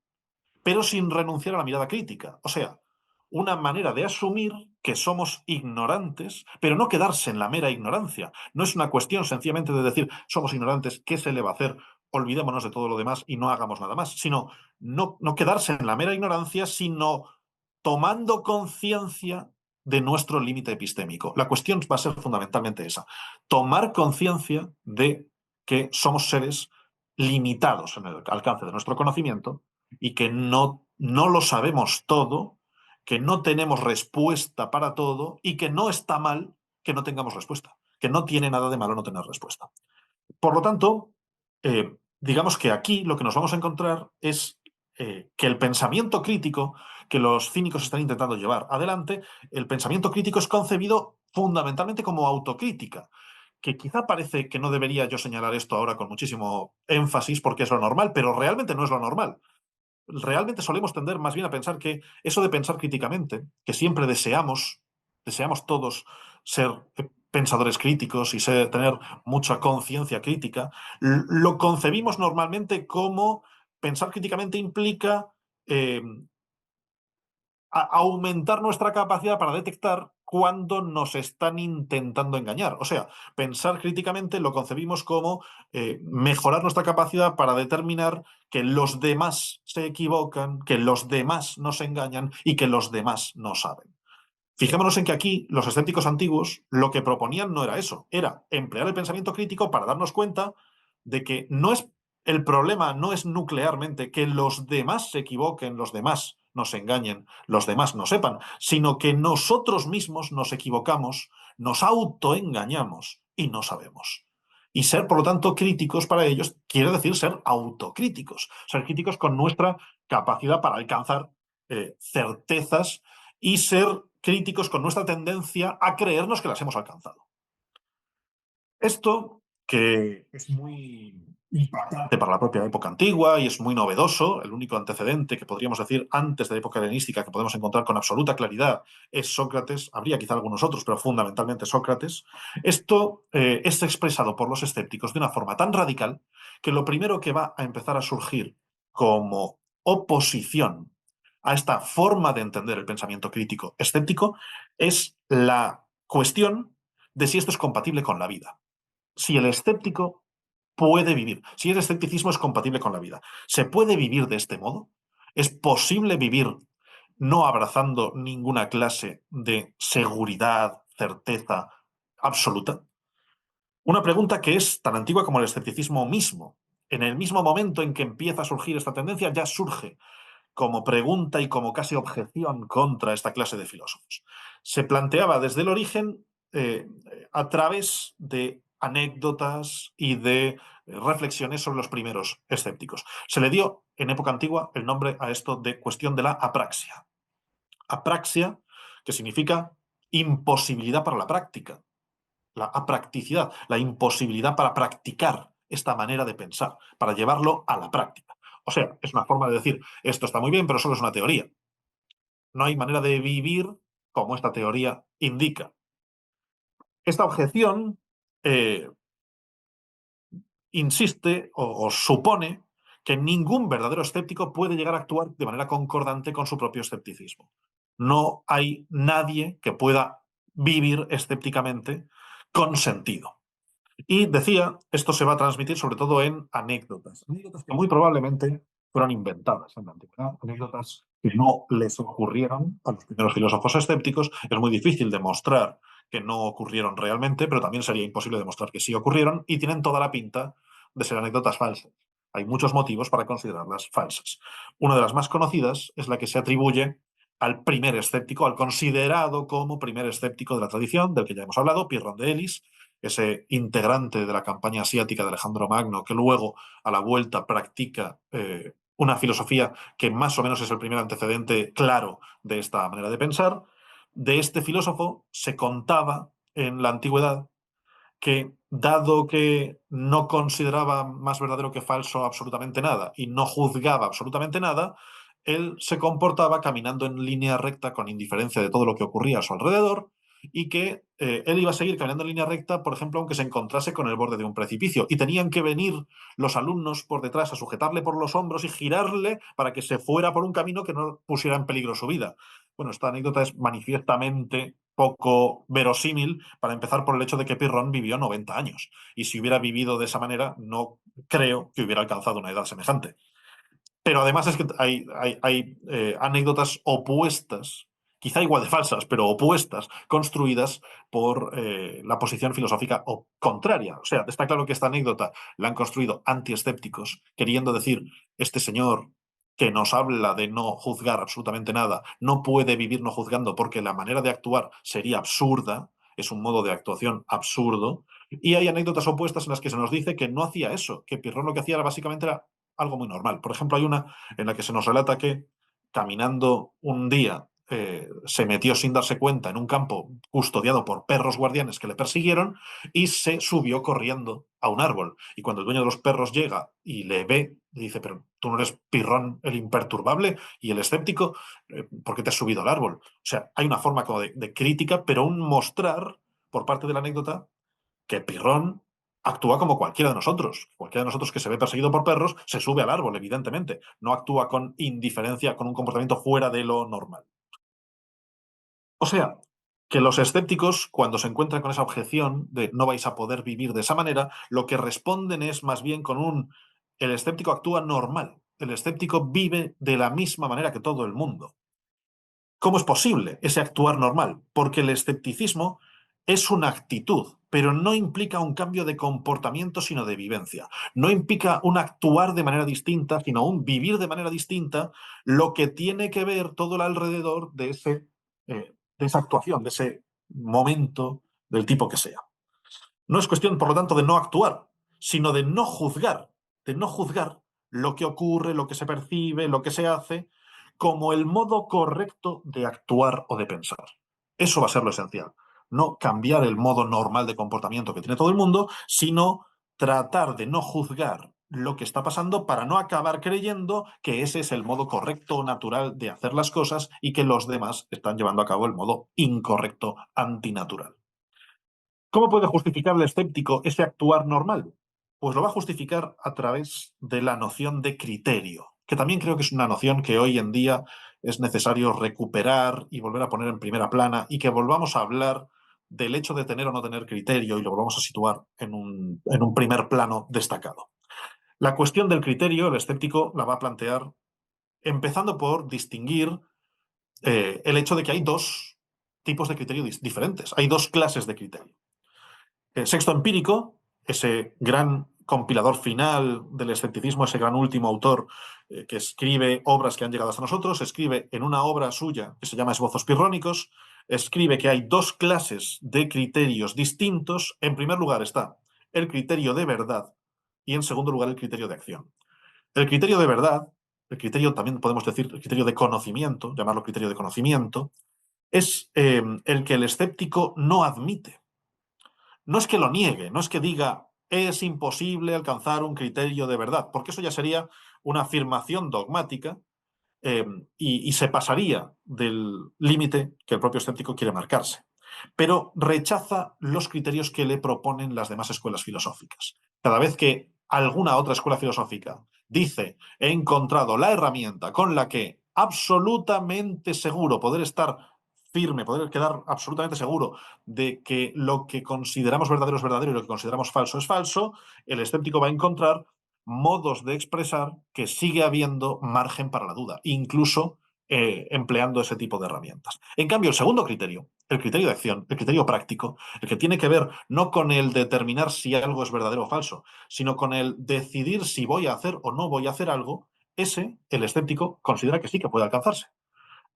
pero sin renunciar a la mirada crítica. O sea, una manera de asumir que somos ignorantes, pero no quedarse en la mera ignorancia. No es una cuestión sencillamente de decir, somos ignorantes, ¿qué se le va a hacer? Olvidémonos de todo lo demás y no hagamos nada más, sino no quedarse en la mera ignorancia, sino tomando conciencia de nuestro límite epistémico. La cuestión va a ser fundamentalmente esa, tomar conciencia de que somos seres limitados en el alcance de nuestro conocimiento y que no lo sabemos todo, que no tenemos respuesta para todo y que no está mal que no tengamos respuesta, que no tiene nada de malo no tener respuesta. Por lo tanto, digamos que aquí lo que nos vamos a encontrar es que el pensamiento crítico que los cínicos están intentando llevar adelante, el pensamiento crítico es concebido fundamentalmente como autocrítica, que quizá parece que no debería yo señalar esto ahora con muchísimo énfasis porque es lo normal, pero realmente no es lo normal. Realmente solemos tender más bien a pensar que eso de pensar críticamente, que siempre deseamos todos ser pensadores críticos y tener mucha conciencia crítica, lo concebimos normalmente como pensar críticamente implica eh, aumentar nuestra capacidad para detectar cuando nos están intentando engañar. O sea, pensar críticamente lo concebimos como mejorar nuestra capacidad para determinar que los demás se equivocan, que los demás nos engañan y que los demás no saben. Fijémonos en que aquí los escépticos antiguos lo que proponían no era eso, era emplear el pensamiento crítico para darnos cuenta de que el problema no es nuclearmente que los demás se equivoquen, los demás nos engañen, los demás no sepan, sino que nosotros mismos nos equivocamos, nos autoengañamos y no sabemos. Y ser, por lo tanto, críticos para ellos quiere decir ser autocríticos, ser críticos con nuestra capacidad para alcanzar certezas y ser críticos con nuestra tendencia a creernos que las hemos alcanzado. Esto, que es muy impactante para la propia época antigua y es muy novedoso, el único antecedente que podríamos decir antes de la época helenística que podemos encontrar con absoluta claridad es Sócrates, habría quizá algunos otros, pero fundamentalmente Sócrates. Esto es expresado por los escépticos de una forma tan radical que lo primero que va a empezar a surgir como oposición a esta forma de entender el pensamiento crítico escéptico es la cuestión de si esto es compatible con la vida, si el escéptico puede vivir, si el escepticismo es compatible con la vida. ¿Se puede vivir de este modo? ¿Es posible vivir no abrazando ninguna clase de seguridad, certeza absoluta? Una pregunta que es tan antigua como el escepticismo mismo. En el mismo momento en que empieza a surgir esta tendencia, ya surge como pregunta y como casi objeción contra esta clase de filósofos. Se planteaba desde el origen a través de anécdotas y de reflexiones sobre los primeros escépticos. Se le dio en época antigua el nombre a esto de cuestión de la apraxia. Apraxia, que significa imposibilidad para la práctica, la apracticidad, la imposibilidad para practicar esta manera de pensar, para llevarlo a la práctica. O sea, es una forma de decir, esto está muy bien, pero solo es una teoría. No hay manera de vivir como esta teoría indica. Esta objeción insiste o supone que ningún verdadero escéptico puede llegar a actuar de manera concordante con su propio escepticismo. No hay nadie que pueda vivir escépticamente con sentido. Y decía, esto se va a transmitir sobre todo en anécdotas. Anécdotas que muy probablemente fueron inventadas en la antigüedad, anécdotas que no les ocurrieron a los primeros filósofos escépticos. Es muy difícil demostrar que no ocurrieron realmente, pero también sería imposible demostrar que sí ocurrieron y tienen toda la pinta de ser anécdotas falsas. Hay muchos motivos para considerarlas falsas. Una de las más conocidas es la que se atribuye al primer escéptico, al considerado como primer escéptico de la tradición, del que ya hemos hablado, Pirrón de Elis, ese integrante de la campaña asiática de Alejandro Magno, que luego a la vuelta practica una filosofía que más o menos es el primer antecedente claro de esta manera de pensar. De este filósofo se contaba en la antigüedad que, dado que no consideraba más verdadero que falso absolutamente nada y no juzgaba absolutamente nada, él se comportaba caminando en línea recta con indiferencia de todo lo que ocurría a su alrededor y que él iba a seguir caminando en línea recta, por ejemplo, aunque se encontrase con el borde de un precipicio. Y tenían que venir los alumnos por detrás a sujetarle por los hombros y girarle para que se fuera por un camino que no pusiera en peligro su vida. Bueno, esta anécdota es manifiestamente poco verosímil, para empezar por el hecho de que Pirrón vivió 90 años. Y si hubiera vivido de esa manera, no creo que hubiera alcanzado una edad semejante. Pero además es que hay anécdotas opuestas, quizá igual de falsas, pero opuestas, construidas por la posición filosófica contraria. O sea, está claro que esta anécdota la han construido antiescépticos, queriendo decir, este señor que nos habla de no juzgar absolutamente nada, no puede vivir no juzgando porque la manera de actuar sería absurda, es un modo de actuación absurdo, y hay anécdotas opuestas en las que se nos dice que no hacía eso, que Pirrón lo que hacía era básicamente era algo muy normal. Por ejemplo, hay una en la que se nos relata que caminando un día, se metió sin darse cuenta en un campo custodiado por perros guardianes que le persiguieron y se subió corriendo a un árbol. Y cuando el dueño de los perros llega y le ve, le dice, pero tú no eres Pirrón el imperturbable y el escéptico, ¿por qué te has subido al árbol? O sea, hay una forma como de crítica, pero un mostrar por parte de la anécdota que Pirrón actúa como cualquiera de nosotros. Cualquiera de nosotros que se ve perseguido por perros se sube al árbol, evidentemente. No actúa con indiferencia, con un comportamiento fuera de lo normal. O sea, que los escépticos, cuando se encuentran con esa objeción de no vais a poder vivir de esa manera, lo que responden es más bien con un el escéptico actúa normal. El escéptico vive de la misma manera que todo el mundo. ¿Cómo es posible ese actuar normal? Porque el escepticismo es una actitud, pero no implica un cambio de comportamiento, sino de vivencia. No implica un actuar de manera distinta, sino un vivir de manera distinta, lo que tiene que ver todo el alrededor de esa actuación, de ese momento, del tipo que sea. No es cuestión, por lo tanto, de no actuar, sino de no juzgar lo que ocurre, lo que se percibe, lo que se hace, como el modo correcto de actuar o de pensar. Eso va a ser lo esencial. No cambiar el modo normal de comportamiento que tiene todo el mundo, sino tratar de no juzgar lo que está pasando para no acabar creyendo que ese es el modo correcto o natural de hacer las cosas y que los demás están llevando a cabo el modo incorrecto, antinatural. ¿Cómo puede justificar el escéptico ese actuar normal? Pues lo va a justificar a través de la noción de criterio, que también creo que es una noción que hoy en día es necesario recuperar y volver a poner en primera plana y que volvamos a hablar del hecho de tener o no tener criterio y lo volvamos a situar en un primer plano destacado. La cuestión del criterio, el escéptico la va a plantear empezando por distinguir el hecho de que hay dos tipos de criterio diferentes, hay dos clases de criterio. El sexto empírico, ese gran compilador final del escepticismo, ese gran último autor que escribe obras que han llegado hasta nosotros, escribe en una obra suya que se llama Esbozos Pirrónicos, escribe que hay dos clases de criterios distintos. En primer lugar está el criterio de verdad y en segundo lugar el criterio de acción. El criterio de verdad, el criterio también podemos decir el criterio de conocimiento, llamarlo criterio de conocimiento, es el que el escéptico no admite. No es que lo niegue, no es que diga es imposible alcanzar un criterio de verdad, porque eso ya sería una afirmación dogmática eh, y se pasaría del límite que el propio escéptico quiere marcarse. Pero rechaza los criterios que le proponen las demás escuelas filosóficas. Cada vez que alguna otra escuela filosófica dice he encontrado la herramienta con la que absolutamente seguro poder estar firme, poder quedar absolutamente seguro de que lo que consideramos verdadero es verdadero y lo que consideramos falso es falso, el escéptico va a encontrar modos de expresar que sigue habiendo margen para la duda, incluso empleando ese tipo de herramientas. En cambio, el segundo criterio, el criterio de acción, el criterio práctico, el que tiene que ver no con el determinar si algo es verdadero o falso, sino con el decidir si voy a hacer o no voy a hacer algo, ese, el escéptico, considera que sí que puede alcanzarse.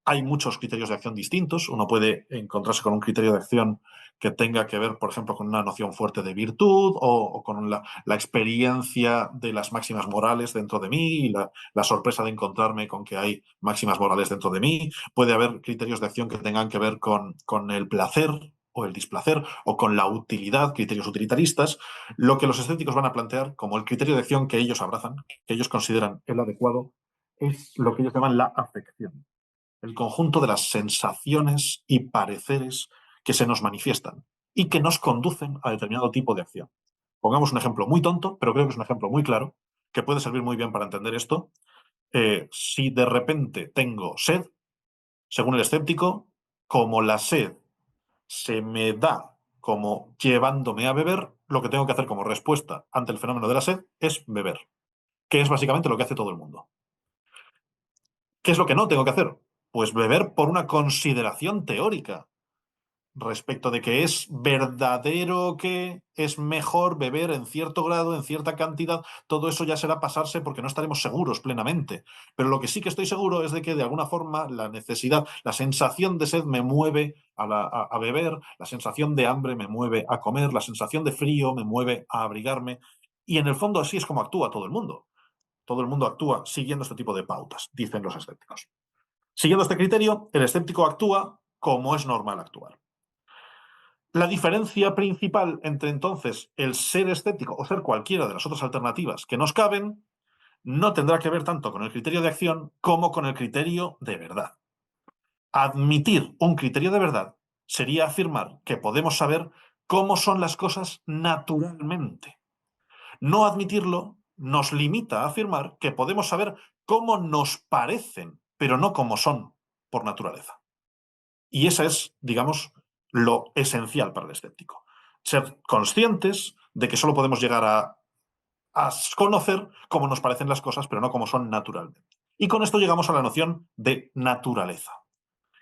Hay muchos criterios de acción distintos. Uno puede encontrarse con un criterio de acción que tenga que ver, por ejemplo, con una noción fuerte de virtud o con la experiencia de las máximas morales dentro de mí y la sorpresa de encontrarme con que hay máximas morales dentro de mí. Puede haber criterios de acción que tengan que ver con el placer o el displacer o con la utilidad, criterios utilitaristas. Lo que los escépticos van a plantear como el criterio de acción que ellos abrazan, que ellos consideran el adecuado, es lo que ellos llaman la afección, el conjunto de las sensaciones y pareceres que se nos manifiestan y que nos conducen a determinado tipo de acción. Pongamos un ejemplo muy tonto, pero creo que es un ejemplo muy claro, que puede servir muy bien para entender esto. Si de repente tengo sed, según el escéptico, como la sed se me da como llevándome a beber, lo que tengo que hacer como respuesta ante el fenómeno de la sed es beber, que es básicamente lo que hace todo el mundo. ¿Qué es lo que no tengo que hacer? Pues beber por una consideración teórica respecto de que es verdadero que es mejor beber en cierto grado, en cierta cantidad. Todo eso ya será pasarse porque no estaremos seguros plenamente. Pero lo que sí que estoy seguro es de que de alguna forma la necesidad, la sensación de sed me mueve a beber, la sensación de hambre me mueve a comer, la sensación de frío me mueve a abrigarme. Y en el fondo así es como actúa todo el mundo. Todo el mundo actúa siguiendo este tipo de pautas, dicen los escépticos. Siguiendo este criterio, el escéptico actúa como es normal actuar. La diferencia principal entre entonces el ser escéptico o ser cualquiera de las otras alternativas que nos caben no tendrá que ver tanto con el criterio de acción como con el criterio de verdad. Admitir un criterio de verdad sería afirmar que podemos saber cómo son las cosas naturalmente. No admitirlo nos limita a afirmar que podemos saber cómo nos parecen, pero no cómo son por naturaleza. Y esa es, digamos, lo esencial para el escéptico. Ser conscientes de que solo podemos llegar a conocer cómo nos parecen las cosas, pero no cómo son naturalmente. Y con esto llegamos a la noción de naturaleza,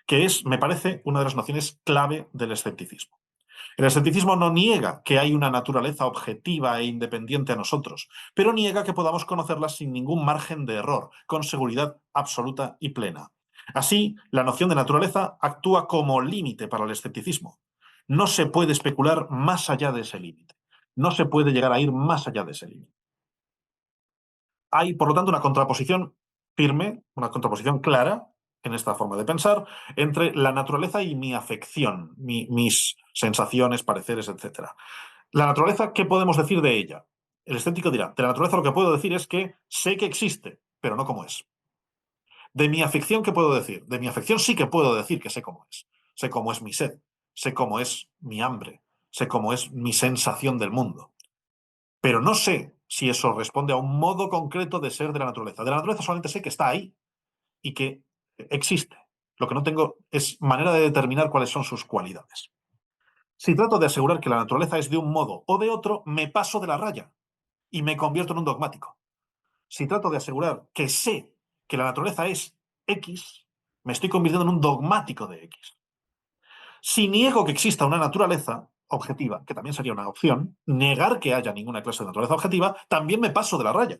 que es, me parece, una de las nociones clave del escepticismo. El escepticismo no niega que hay una naturaleza objetiva e independiente a nosotros, pero niega que podamos conocerla sin ningún margen de error, con seguridad absoluta y plena. Así, la noción de naturaleza actúa como límite para el escepticismo. No se puede especular más allá de ese límite. No se puede llegar a ir más allá de ese límite. Hay, por lo tanto, una contraposición firme, una contraposición clara en esta forma de pensar entre la naturaleza y mi afección, mis sensaciones, pareceres, etc. La naturaleza, ¿qué podemos decir de ella? El escéptico dirá, de la naturaleza lo que puedo decir es que sé que existe, pero no cómo es. De mi afección, ¿qué puedo decir? De mi afección sí que puedo decir que sé cómo es. Sé cómo es mi sed, sé cómo es mi hambre, sé cómo es mi sensación del mundo. Pero no sé si eso responde a un modo concreto de ser de la naturaleza. De la naturaleza solamente sé que está ahí y que existe. Lo que no tengo es manera de determinar cuáles son sus cualidades. Si trato de asegurar que la naturaleza es de un modo o de otro, me paso de la raya y me convierto en un dogmático. Si trato de asegurar que sé que la naturaleza es X, me estoy convirtiendo en un dogmático de X. Si niego que exista una naturaleza objetiva, que también sería una opción, negar que haya ninguna clase de naturaleza objetiva, también me paso de la raya,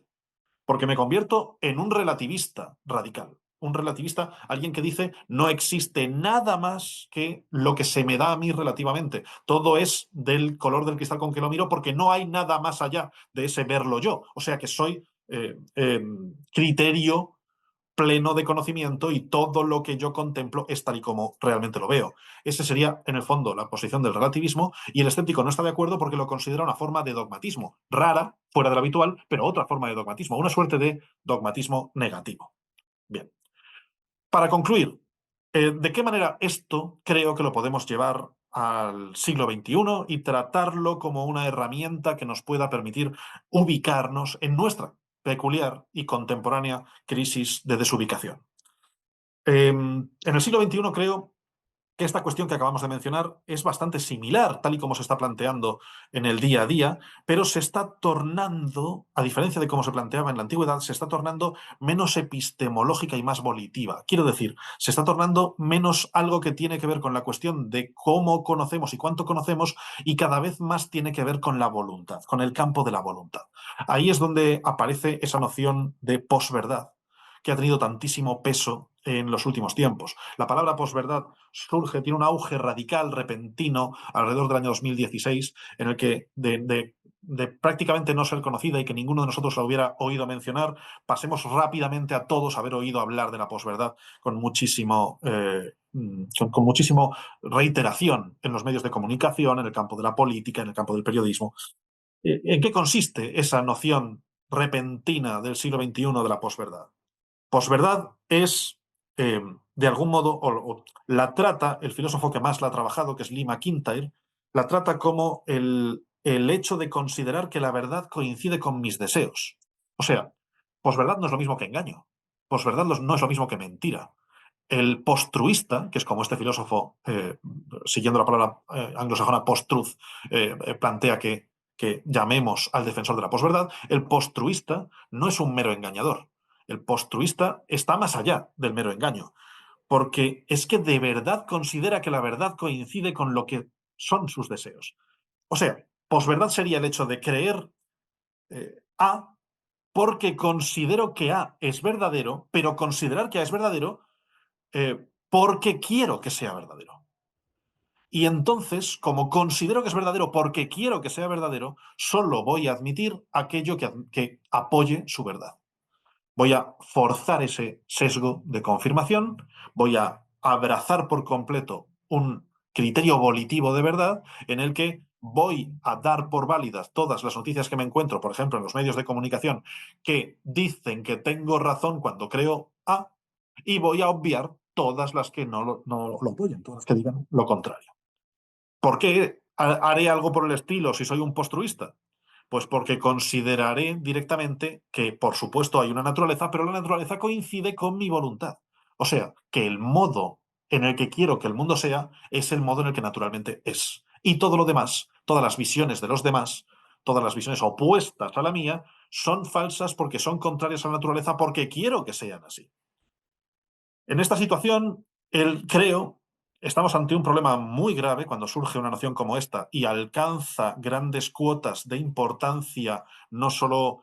porque me convierto en un relativista radical. Un relativista, alguien que dice no existe nada más que lo que se me da a mí relativamente. Todo es del color del cristal con que lo miro porque no hay nada más allá de ese verlo yo. O sea que soy criterio pleno de conocimiento y todo lo que yo contemplo es tal y como realmente lo veo. Ese sería, en el fondo, la posición del relativismo y el escéptico no está de acuerdo porque lo considera una forma de dogmatismo, rara, fuera de lo habitual, pero otra forma de dogmatismo, una suerte de dogmatismo negativo. Bien, para concluir, ¿de qué manera esto creo que lo podemos llevar al siglo XXI y tratarlo como una herramienta que nos pueda permitir ubicarnos en nuestra peculiar y contemporánea crisis de desubicación? En el siglo XXI creo que esta cuestión que acabamos de mencionar es bastante similar, tal y como se está planteando en el día a día, pero se está tornando, a diferencia de cómo se planteaba en la antigüedad, se está tornando menos epistemológica y más volitiva. Quiero decir, se está tornando menos algo que tiene que ver con la cuestión de cómo conocemos y cuánto conocemos y cada vez más tiene que ver con la voluntad, con el campo de la voluntad. Ahí es donde aparece esa noción de posverdad que ha tenido tantísimo peso en los últimos tiempos. La palabra posverdad surge, tiene un auge radical, repentino, alrededor del año 2016, en el que de prácticamente no ser conocida y que ninguno de nosotros la hubiera oído mencionar, pasemos rápidamente a todos haber oído hablar de la posverdad con muchísimo reiteración en los medios de comunicación, en el campo de la política, en el campo del periodismo. ¿En qué consiste esa noción repentina del siglo XXI de la posverdad? Posverdad es, de algún modo, o la trata, el filósofo que más la ha trabajado, que es Lee McIntyre, la trata como el hecho de considerar que la verdad coincide con mis deseos. O sea, posverdad no es lo mismo que engaño. Posverdad no es lo mismo que mentira. El postruista, que es como este filósofo, siguiendo la palabra anglosajona post-truth, plantea que llamemos al defensor de la posverdad, el postruista no es un mero engañador. El postruista está más allá del mero engaño, porque es que de verdad considera que la verdad coincide con lo que son sus deseos. O sea, posverdad sería el hecho de creer A porque considero que A es verdadero, pero considerar que A es verdadero porque quiero que sea verdadero. Y entonces, como considero que es verdadero porque quiero que sea verdadero, solo voy a admitir aquello que apoye su verdad. Voy a forzar ese sesgo de confirmación, voy a abrazar por completo un criterio volitivo de verdad en el que voy a dar por válidas todas las noticias que me encuentro, por ejemplo, en los medios de comunicación, que dicen que tengo razón cuando creo A, y voy a obviar todas las que no lo apoyen, todas las que digan lo contrario. ¿Por qué haré algo por el estilo si soy un postruista? Pues porque consideraré directamente que, por supuesto, hay una naturaleza, pero la naturaleza coincide con mi voluntad. O sea, que el modo en el que quiero que el mundo sea es el modo en el que naturalmente es. Y todo lo demás, todas las visiones de los demás, todas las visiones opuestas a la mía, son falsas porque son contrarias a la naturaleza porque quiero que sean así. En esta situación, creo, estamos ante un problema muy grave cuando surge una nación como esta y alcanza grandes cuotas de importancia, no solo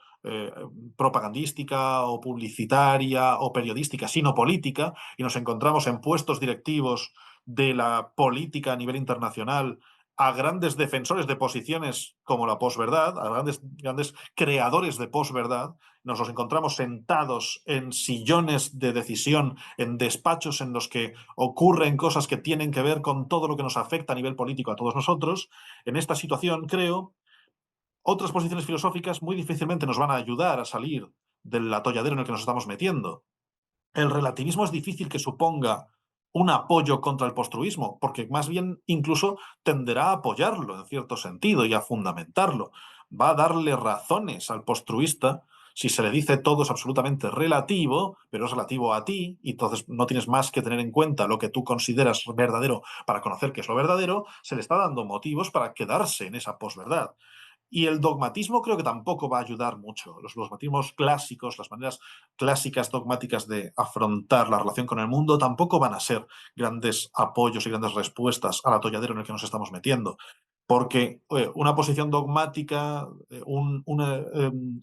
propagandística o publicitaria o periodística, sino política, y nos encontramos en puestos directivos de la política a nivel internacional a grandes defensores de posiciones como la posverdad, a grandes creadores de posverdad, nos los encontramos sentados en sillones de decisión, en despachos en los que ocurren cosas que tienen que ver con todo lo que nos afecta a nivel político a todos nosotros. En esta situación, creo, otras posiciones filosóficas muy difícilmente nos van a ayudar a salir del atolladero en el que nos estamos metiendo. El relativismo es difícil que suponga un apoyo contra el postruismo, porque más bien incluso tenderá a apoyarlo en cierto sentido y a fundamentarlo. Va a darle razones al postruista si se le dice todo es absolutamente relativo, pero es relativo a ti, y entonces no tienes más que tener en cuenta lo que tú consideras verdadero para conocer qué es lo verdadero, se le está dando motivos para quedarse en esa posverdad. Y el dogmatismo creo que tampoco va a ayudar mucho. Los dogmatismos clásicos, las maneras clásicas dogmáticas de afrontar la relación con el mundo, tampoco van a ser grandes apoyos y grandes respuestas al atolladero en el que nos estamos metiendo. Porque una posición dogmática, una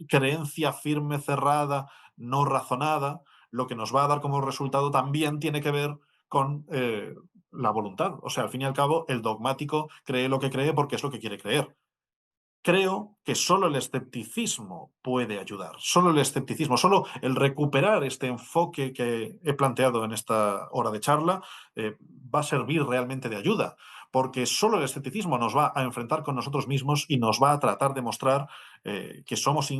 creencia firme, cerrada, no razonada, lo que nos va a dar como resultado también tiene que ver con la voluntad. O sea, al fin y al cabo, el dogmático cree lo que cree porque es lo que quiere creer. Creo que solo el escepticismo puede ayudar, solo el escepticismo, solo el recuperar este enfoque que he planteado en esta hora de charla va a servir realmente de ayuda, porque solo el escepticismo nos va a enfrentar con nosotros mismos y nos va a tratar de mostrar que somos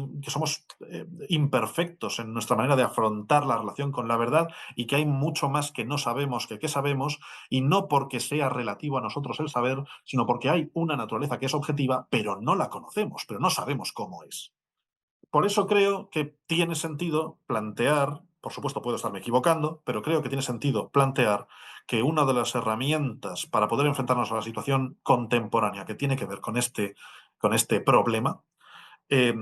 imperfectos en nuestra manera de afrontar la relación con la verdad y que hay mucho más que no sabemos que sabemos, y no porque sea relativo a nosotros el saber, sino porque hay una naturaleza que es objetiva, pero no la conocemos, pero no sabemos cómo es. Por eso creo que tiene sentido plantear, por supuesto puedo estarme equivocando, pero creo que tiene sentido plantear que una de las herramientas para poder enfrentarnos a la situación contemporánea que tiene que ver con este problema, eh,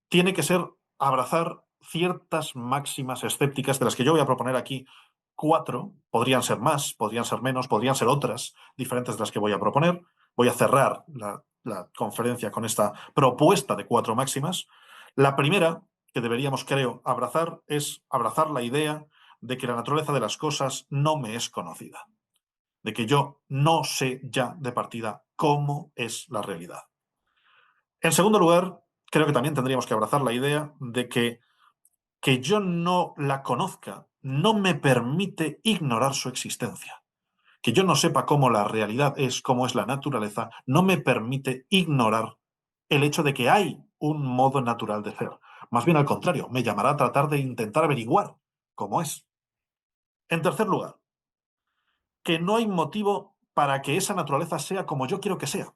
tiene que ser abrazar ciertas máximas escépticas de las que yo voy a proponer aquí cuatro, podrían ser más, podrían ser menos, podrían ser otras diferentes de las que voy a proponer. Voy a cerrar la conferencia con esta propuesta de cuatro máximas. La primera que deberíamos, creo, abrazar es abrazar la idea de que la naturaleza de las cosas no me es conocida, de que yo no sé ya de partida cómo es la realidad. En segundo lugar, creo que también tendríamos que abrazar la idea de que yo no la conozca no me permite ignorar su existencia. Que yo no sepa cómo la realidad es, cómo es la naturaleza, no me permite ignorar el hecho de que hay un modo natural de ser. Más bien al contrario, me llamará a tratar de intentar averiguar cómo es. En tercer lugar, que no hay motivo para que esa naturaleza sea como yo quiero que sea.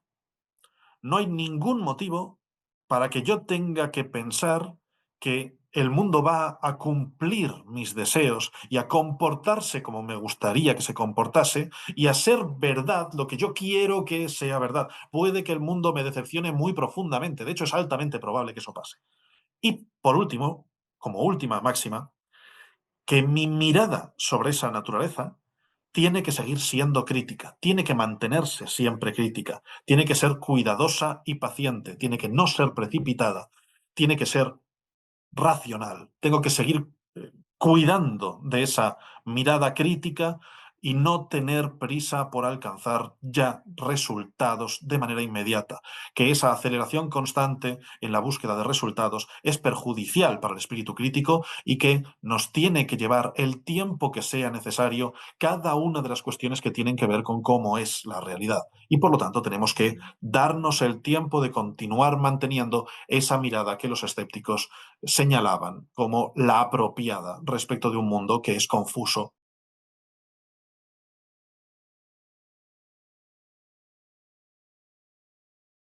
No hay ningún motivo para que yo tenga que pensar que el mundo va a cumplir mis deseos y a comportarse como me gustaría que se comportase y a ser verdad lo que yo quiero que sea verdad. Puede que el mundo me decepcione muy profundamente, de hecho es altamente probable que eso pase. Y por último, como última máxima, que mi mirada sobre esa naturaleza tiene que seguir siendo crítica, tiene que mantenerse siempre crítica, tiene que ser cuidadosa y paciente, tiene que no ser precipitada, tiene que ser racional. Tengo que seguir cuidando de esa mirada crítica y no tener prisa por alcanzar ya resultados de manera inmediata, que esa aceleración constante en la búsqueda de resultados es perjudicial para el espíritu crítico y que nos tiene que llevar el tiempo que sea necesario cada una de las cuestiones que tienen que ver con cómo es la realidad. Y por lo tanto tenemos que darnos el tiempo de continuar manteniendo esa mirada que los escépticos señalaban como la apropiada respecto de un mundo que es confuso